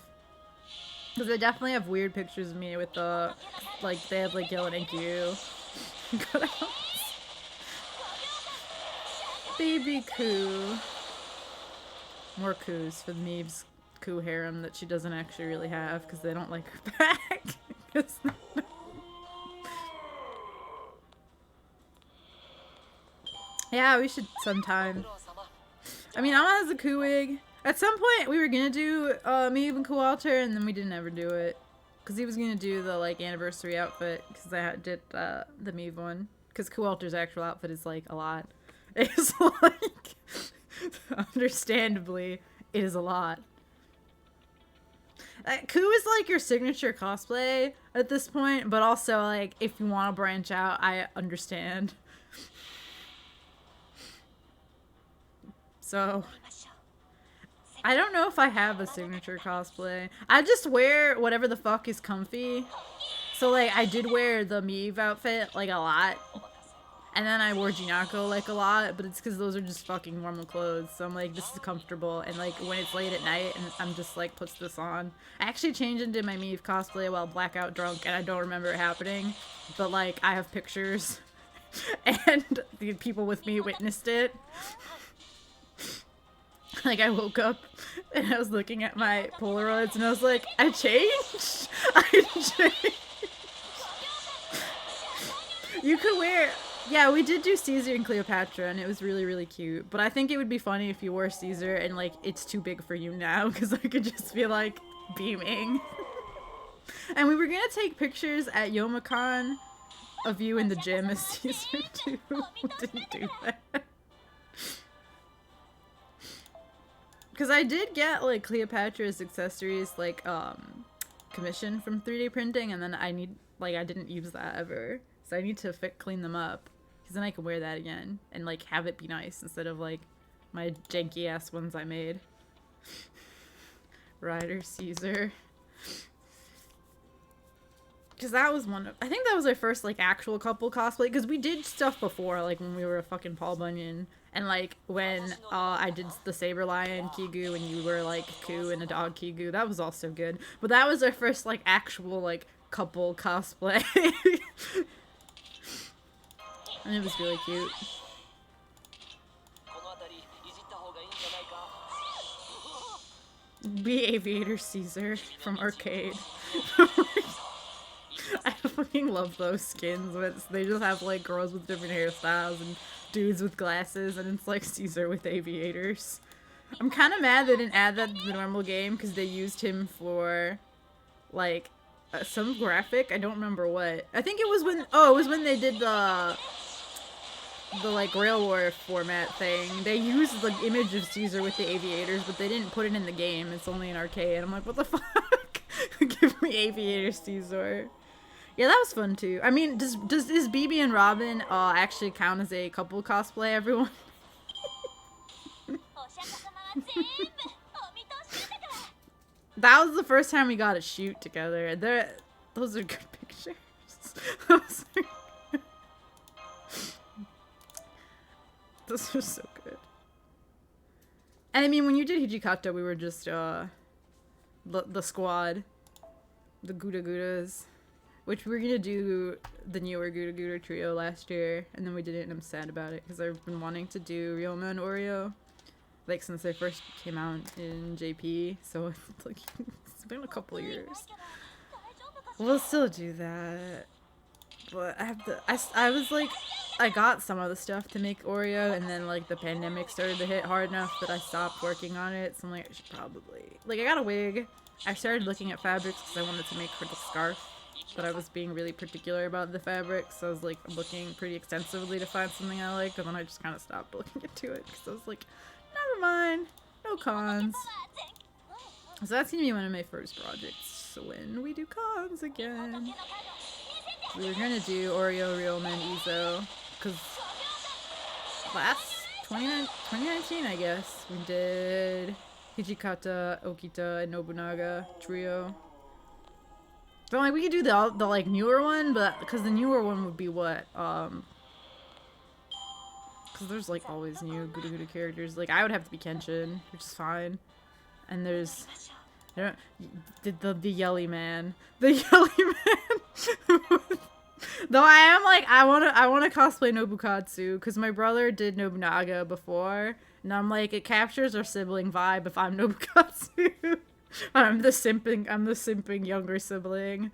[SPEAKER 1] Because they definitely have weird pictures of me with the, like, they have like Yellow and Q cutouts. Baby Koo. More Koos for the Meave's Koo harem that she doesn't actually really have, because they don't like her back. Yeah, we should sometime. I mean, Amma has a Koo wig. At some point, we were gonna do Meave and Koo Alter, and then we didn't ever do it. Because he was gonna do the, like, anniversary outfit, because I did the Meave one. Because Koo Alter's actual outfit is, like, a lot. It's, like, understandably, it is a lot. Koo is, like, your signature cosplay at this point, but also, like, if you want to branch out, I understand. So, I don't know if I have a signature cosplay. I just wear whatever the fuck is comfy. So, like, I did wear the Meave outfit, like, a lot. And then I wore Jinako, like, a lot, but it's because those are just fucking normal clothes. So I'm like, this is comfortable, and, like, when it's late at night, and I'm just, like, puts this on. I actually changed into my Meave cosplay while blackout drunk, and I don't remember it happening. But, like, I have pictures, and the people with me witnessed it. Like, I woke up, and I was looking at my Polaroids, and I was like, I changed? I changed. You could wear... Yeah, we did do Caesar and Cleopatra, and it was really, really cute. But I think it would be funny if you wore Caesar, and, like, it's too big for you now, because I could just be, like, beaming. And we were gonna take pictures at Youmacon of you in the gym as Caesar, too. We didn't do that. Because I did get, like, Cleopatra's accessories, like, commissioned from 3D printing, and then I didn't use that ever. So I need to clean them up. Because then I can wear that again, and, like, have it be nice, instead of, like, my janky-ass ones I made. Ryder Caesar. Because that was I think that was our first, like, actual couple cosplay, because we did stuff before, like, when we were a fucking Paul Bunyan. And, like, when I did the Saber Lion Kigu and you were, like, Koo and a dog Kigu, that was also good. But that was our first, like, actual, like, couple cosplay. And it was really cute. Be Aviator Caesar from Arcade. I fucking love those skins, but they just have, like, girls with different hairstyles and dudes with glasses, and it's like Caesar with aviators. I'm kind of mad they didn't add that to the normal game, because they used him for, like, some graphic. I don't remember what. I think it was when, it was when they did the like, Rail War format thing. They used the image of Caesar with the aviators, but they didn't put it in the game. It's only in arcade. I'm like, what the fuck? Give me Aviator Caesar. Yeah, that was fun too. I mean, does BB and Robin actually count as a couple cosplay, everyone? That was the first time we got to shoot together. Those are good pictures. Those are so good. And I mean, when you did Hijikata, we were just the squad, the Gouda Goudas. Which we were gonna do the newer Gouda Gouda trio last year, and then we didn't, and I'm sad about it, because I've been wanting to do Ryoma and Oreo, like, since they first came out in JP, so it's like, It's been a couple years. We'll still do that. But I have to. I was like, I got some of the stuff to make Oreo, and then like the pandemic started to hit hard enough that I stopped working on it. So I'm like, I should probably like. I got a wig. I started looking at fabrics because I wanted to make her the scarf, but I was being really particular about the fabrics. So I was like looking pretty extensively to find something I liked, and then I just kind of stopped looking into it because I was like, never mind, no cons. So that's gonna be one of my first projects when we do cons again. We were gonna do Oreo, Realman, Izo, because last 2019, I guess, we did Hijikata, Okita, and Nobunaga trio. So like we could do the like newer one, but because the newer one would be what because there's like always new Guda characters. Like I would have to be Kenshin, which is fine, and there's the yelly man, the yelly man. Though I am like I wanna cosplay Nobukatsu because my brother did Nobunaga before, and I'm like it captures our sibling vibe if I'm Nobukatsu. I'm the simping younger sibling.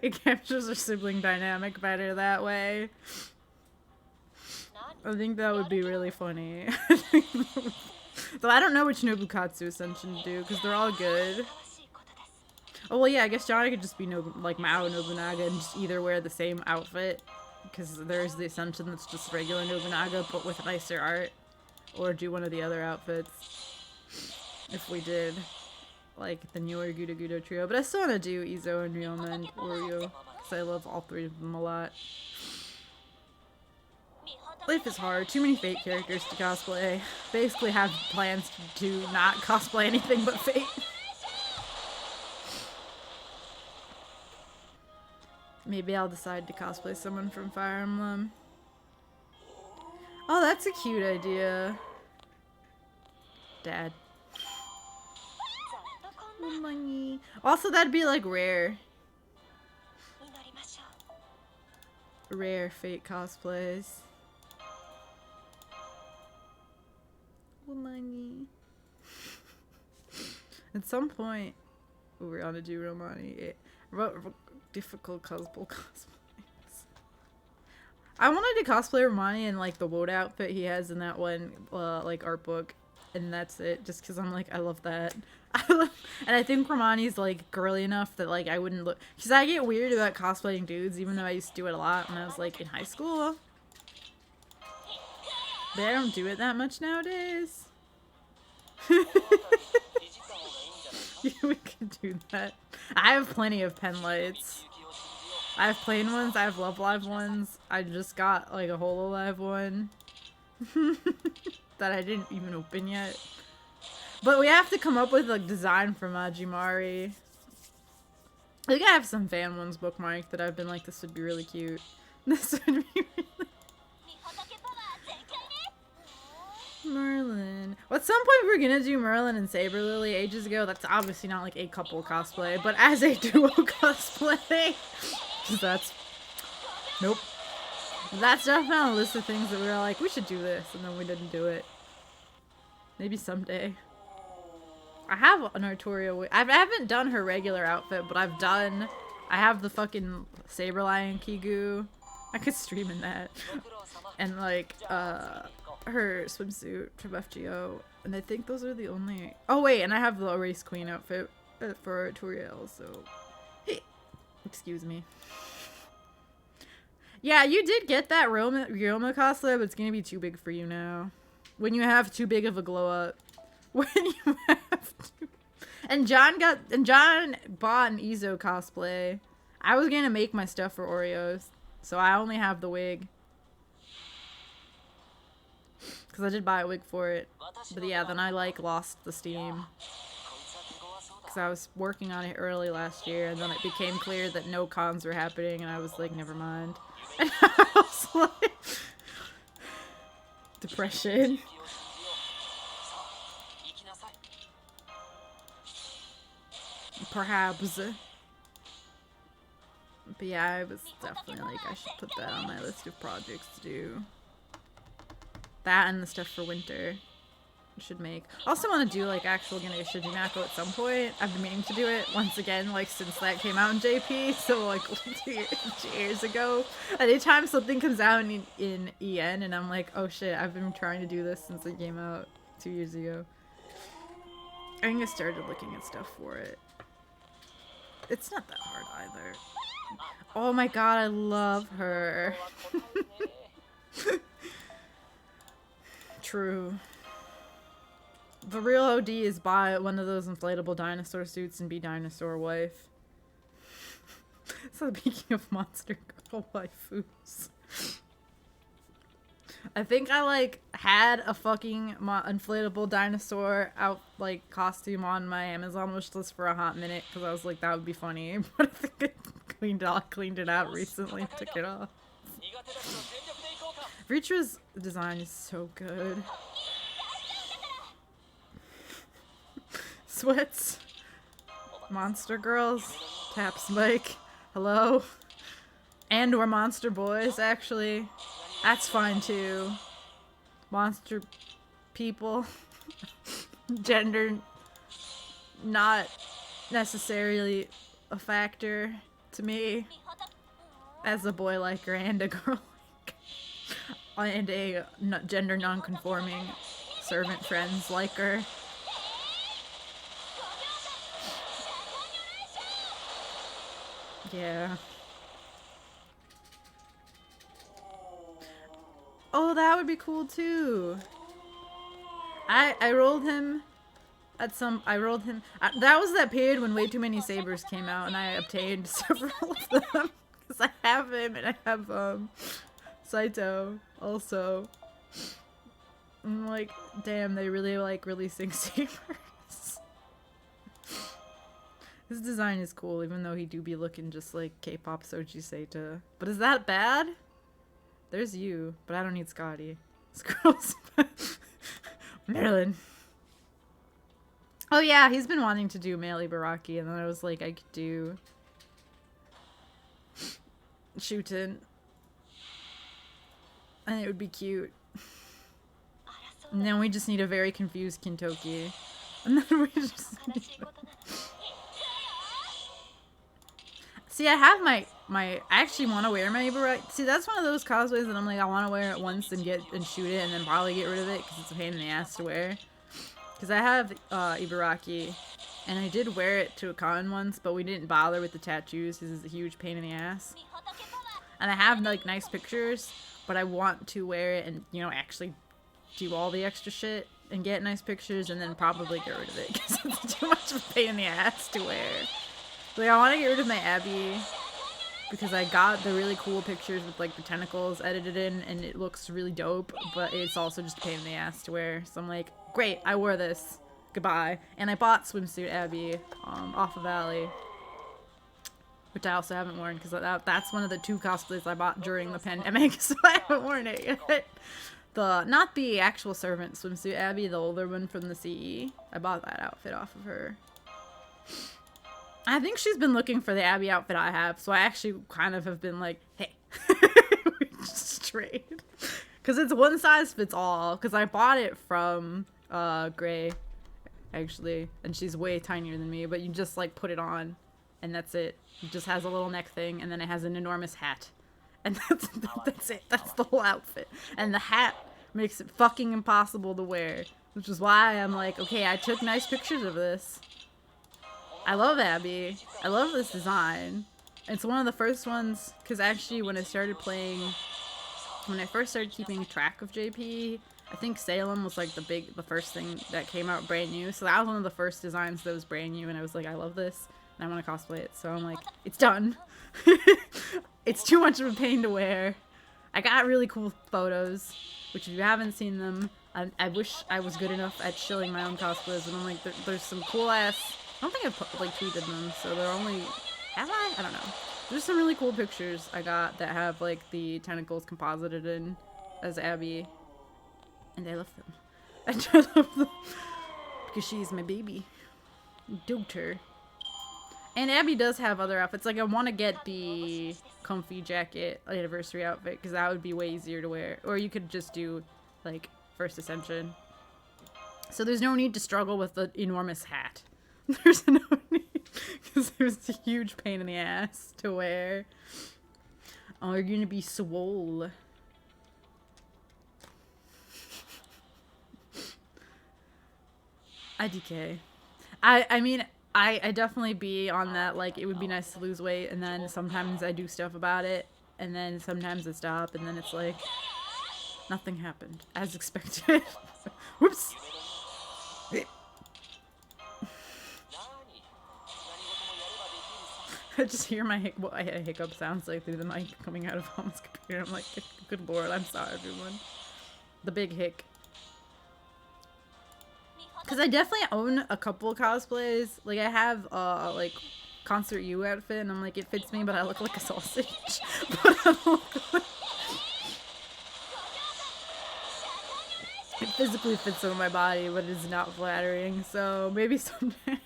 [SPEAKER 1] It captures our sibling dynamic better that way. I think that would be really funny. Though I don't know which Nobukatsu Ascension to do because they're all good. Oh well, yeah, I guess Johnny could just be like Mao Nobunaga and just either wear the same outfit because there's the Ascension that's just regular Nobunaga but with nicer art, or do one of the other outfits if we did like the newer Guda trio. But I still want to do Izo and Ryoma and Oreo because I love all three of them a lot. Life is hard. Too many Fate characters to cosplay. Basically have plans to not cosplay anything but Fate. Maybe I'll decide to cosplay someone from Fire Emblem. Oh, that's a cute idea. Dad. Money. Also, that'd be like rare. Rare Fate cosplays. Money. At some point, we're gonna do Romani. Difficult cosplay. I wanted to cosplay Romani in like the Woda outfit he has in that one like art book, and that's it. Just because I'm like I love that. And I think Romani's like girly enough that like I wouldn't look. Because I get weird about cosplaying dudes, even though I used to do it a lot when I was like in high school. But I don't do it that much nowadays. We could do that. I have plenty of pen lights. I have plain ones, I have Love Live ones. I just got like a Hololive one that I didn't even open yet. But we have to come up with a design for Majimari. I think I have some fan ones bookmarked that I've been like, this would be really cute. This would be really... Merlin. Well, at some point we were gonna do Merlin and Saber Lily ages ago. That's obviously not like a couple cosplay, but as a duo cosplay. That's... Nope. That's definitely on a list of things that we were like, we should do this, and then we didn't do it. Maybe someday. I have an Arturia. I haven't done her regular outfit, but I have the fucking Saber Lion Kigu. I could stream in that. And like, her swimsuit from FGO. And I think those are the only... Oh wait, and I have the Race Queen outfit for Arturia also. Hey. Excuse me. Yeah, you did get that Ryoma cosplay, but it's gonna be too big for you now. When you have too big of a glow up. When you have to. And John bought an Izo cosplay. I was gonna make my stuff for Oreos, so I only have the wig. Because I did buy a wig for it. But yeah, then I like lost the steam. Because I was working on it early last year, and then it became clear that no cons were happening, and I was like, never mind. And I was like... Depression. Perhaps. But yeah, I was definitely like, I should put that on my list of projects to do. That and the stuff for winter. should make. I also want to do like actual Ganesha Jinako at some point. I've been meaning to do it once again, like since that came out in JP. So like 2 years ago. Anytime something comes out in EN, and I'm like, oh shit, I've been trying to do this since it came out 2 years ago. I think I started looking at stuff for it. It's not that hard either. Oh my god, I love her. True. The real OD is buy one of those inflatable dinosaur suits and be dinosaur wife. So speaking of monster girl waifus. I think I like had a fucking inflatable dinosaur out like costume on my Amazon wish list for a hot minute because I was like that would be funny, but I think I cleaned it out recently and took it off. Ritra's design is so good. Sweats. Monster girls. Tap Spike. Hello. And or monster boys, actually. That's fine too. Monster people. Gender not necessarily a factor to me. As a boy liker and a girl liker. And a gender non-conforming servant friends liker. Yeah. Oh, that would be cool too. I rolled him at some. I rolled him. That was that period when Way Too Many Sabers came out, and I obtained several of them because I have him and I have Saito also. I'm like, damn, they really like releasing sabers. His design is cool, even though he do be looking just like K-pop Soji Saito. But is that bad? There's you, but I don't need Scotty. Squirrels. Marilyn. Oh yeah, he's been wanting to do Male Ibaraki, and then I was like, I could do Shootin'. And it would be cute. And then we just need a very confused Kintoki. And then we just See, I have my I actually want to wear my Ibaraki. See, that's one of those cosplays that I'm like, I want to wear it once and shoot it and then probably get rid of it because it's a pain in the ass to wear. Because I have Ibaraki, and I did wear it to a con once, but we didn't bother with the tattoos because it's a huge pain in the ass. And I have like nice pictures, but I want to wear it and, you know, actually do all the extra shit and get nice pictures and then probably get rid of it because it's too much of a pain in the ass to wear. Like, I want to get rid of my Abby because I got the really cool pictures with like the tentacles edited in and it looks really dope, but it's also just a pain in the ass to wear. So I'm like, great, I wore this. Goodbye. And I bought Swimsuit Abby off of Alley, which I also haven't worn because that's one of the 2 cosplays I bought during the pandemic, so I haven't worn it yet. Not the actual servant Swimsuit Abby, the older one from the CE. I bought that outfit off of her. I think she's been looking for the Abby outfit I have, so I actually kind of have been like, hey, we just trade. Because it's one size fits all, because I bought it from Gray, actually, and she's way tinier than me, but you just like put it on, and that's it. It just has a little neck thing, and then it has an enormous hat. And that's it. That's the whole outfit. And the hat makes it fucking impossible to wear, which is why I'm like, okay, I took nice pictures of this. I love Abby. I love this design. It's one of the first ones, because actually when I started playing, when I first started keeping track of JP, I think Salem was like the first thing that came out brand new. So that was one of the first designs that was brand new, and I was like, I love this, and I want to cosplay it. So I'm like, it's done. It's too much of a pain to wear. I got really cool photos, which if you haven't seen them, I wish I was good enough at showing my own cosplays, and I'm like, there's some cool ass. I don't think I've like tweeted them, so they're only. Have I? I don't know. There's some really cool pictures I got that have like the tentacles composited in as Abby, and I love them. I love them because she's my baby daughter. And Abby does have other outfits. Like I want to get the comfy jacket anniversary outfit because that would be way easier to wear. Or you could just do like First Ascension. So there's no need to struggle with the enormous hat. There's no need, because it was a huge pain in the ass to wear. Oh, you're gonna be swole. IDK. I mean, I definitely be on that, like, it would be nice to lose weight, and then sometimes I do stuff about it, and then sometimes I stop, and then it's like, nothing happened, as expected. Whoops! I just hear my hiccup sounds like through the mic coming out of Mom's computer. I'm like, good lord, I'm sorry, everyone. The big hic. Because I definitely own a couple cosplays. Like, I have, like, Concert U outfit, and I'm like, it fits me, but I look like a sausage. But I look like... It physically fits on my body, but it is not flattering, so maybe someday.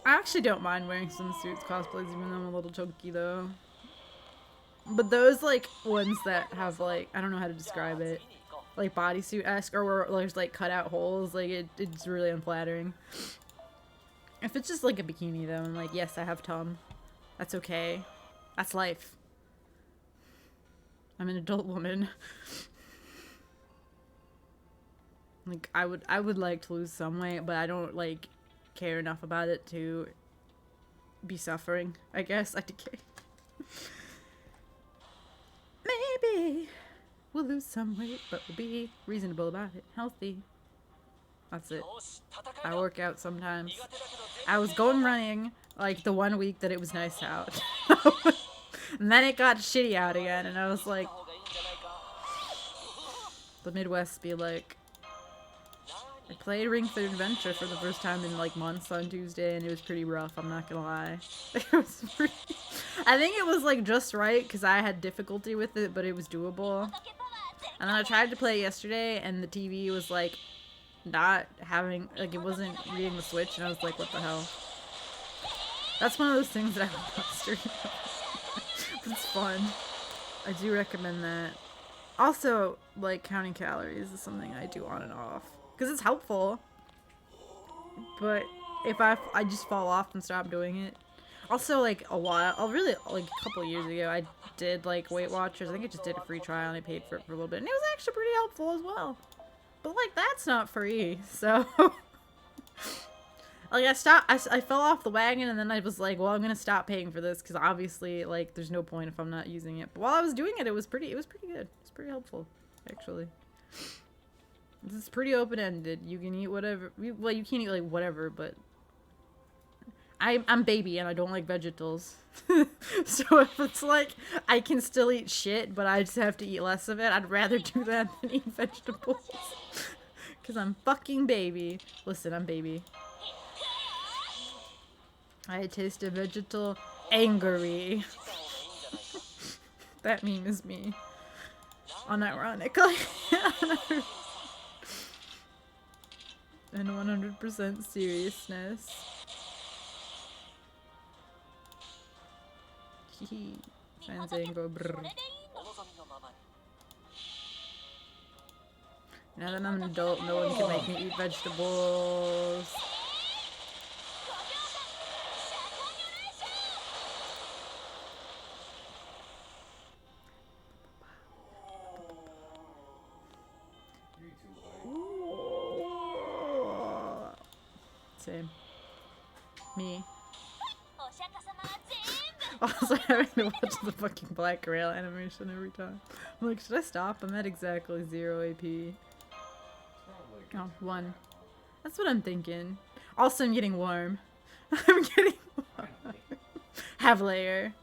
[SPEAKER 1] I actually don't mind wearing swimsuits cosplays, even though I'm a little chunky, though. But those, like, ones that have, like, I don't know how to describe it. Like, bodysuit-esque, or where there's, like, cut-out holes, like, it's really unflattering. If it's just, like, a bikini, though, I'm like, yes, I have tum. That's okay. That's life. I'm an adult woman. Like, I would like to lose some weight, but I don't, like, care enough about it to be suffering, I guess. I decay. Maybe we'll lose some weight, but we'll be reasonable about it. Healthy. That's it. I work out sometimes. I was going running, like, the 1 week that it was nice out. And then it got shitty out again, and I was like... The Midwest be like... I played Ring Fit Adventure for the first time in, like, months on Tuesday, and it was pretty rough, I'm not gonna lie. It was pretty... I think it was, like, just right, because I had difficulty with it, but it was doable. And then I tried to play yesterday, and the TV was, like, not having... Like, it wasn't reading the Switch, and I was like, what the hell? That's one of those things that I would not stream. It's fun. I do recommend that. Also, like, counting calories is something I do on and off. Because it's helpful. But if I just fall off and stop doing it. Also, like, like, a couple of years ago, I did, like, Weight Watchers. I think I just did a free trial and I paid for it for a little bit. And it was actually pretty helpful as well. But, like, that's not free, so... Like, I fell off the wagon, and then I was like, well, I'm gonna stop paying for this, because obviously, like, there's no point if I'm not using it. But while I was doing it, it was pretty good. It's pretty helpful, actually. It's pretty open-ended. You can eat whatever, well, you can't eat, like, whatever, but I'm baby, and I don't like vegetables. So if it's like, I can still eat shit, but I just have to eat less of it, I'd rather do that than eat vegetables. Because I'm fucking baby. Listen, I'm baby. I taste a vegetal angry. That meme is me. Unironically. And 100% seriousness. Hehe. Fandango brr. Now that I'm an adult, no one can make me eat vegetables. Same. Me. Also having to watch the fucking Black Rail animation every time. I'm like, should I stop? I'm at exactly 0 AP. Oh, 1. That's what I'm thinking. Also, I'm getting warm. I'm getting warm. Have layer.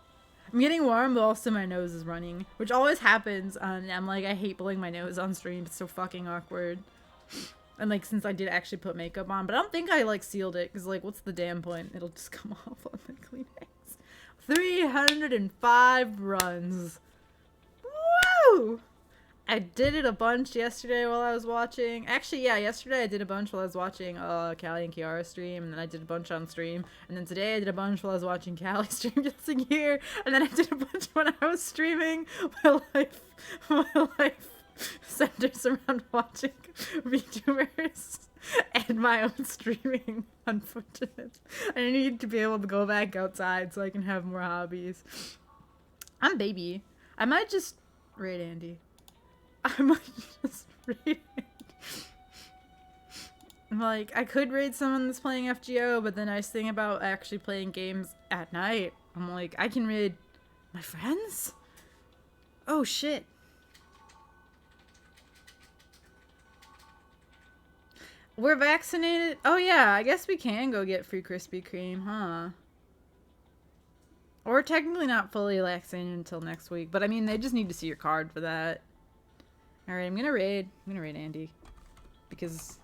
[SPEAKER 1] I'm getting warm, but also my nose is running. Which always happens, and I'm like, I hate blowing my nose on stream. It's so fucking awkward. And, like, since I did actually put makeup on. But I don't think I, like, sealed it. Because, like, what's the damn point? It'll just come off on the Kleenex. 305 runs. Woo! I did it a bunch yesterday while I was watching. Actually, yeah, yesterday I did a bunch while I was watching Callie and Kiara stream. And then I did a bunch on stream. And then today I did a bunch while I was watching Callie stream just in here. And then I did a bunch when I was streaming. My life centers around watching VTubers and my own streaming, unfortunate. I need to be able to go back outside so I can have more hobbies. I'm baby. I might just raid Andy. I might just raid Andy. Like, I could raid someone that's playing FGO, but the nice thing about actually playing games at night, I'm like, I can raid my friends? Oh, shit. We're vaccinated? Oh, yeah, I guess we can go get free Krispy Kreme, huh? Or technically not fully vaccinated until next week, but I mean, they just need to see your card for that. Alright, I'm gonna raid Andy. Because...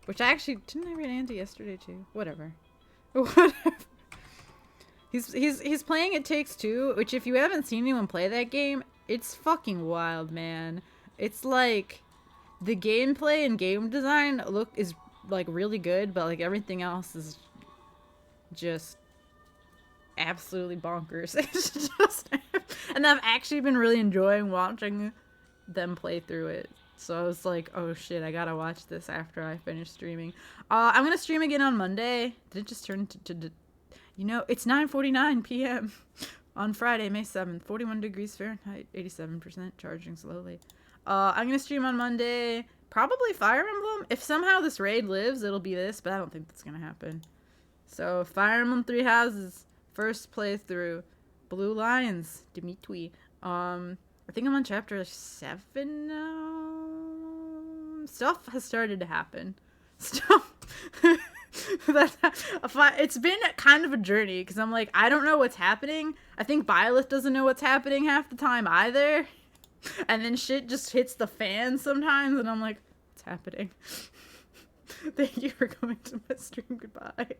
[SPEAKER 1] Which I actually... Didn't I raid Andy yesterday, too? Whatever. Whatever. He's playing It Takes Two, which if you haven't seen anyone play that game, it's fucking wild, man. It's like... The gameplay and game design is, like, really good, but, like, everything else is just absolutely bonkers. It's just... And I've actually been really enjoying watching them play through it. So I was like, oh shit, I gotta watch this after I finish streaming. I'm gonna stream again on Monday. Did it just turn to you know, it's 9:49 p.m. on Friday, May 7th. 41 degrees Fahrenheit, 87%, charging slowly. I'm gonna stream on Monday. Probably Fire Emblem. If somehow this raid lives, it'll be this, but I don't think that's gonna happen. So, Fire Emblem Three Houses. First playthrough. Blue Lions. Dimitri. I think I'm on chapter 7 now. Stuff has started to happen. Stuff. It's been kind of a journey, because I'm like, I don't know what's happening. I think Byleth doesn't know what's happening half the time either. And then shit just hits the fan sometimes, and I'm like, what's happening? Thank you for coming to my stream. Goodbye.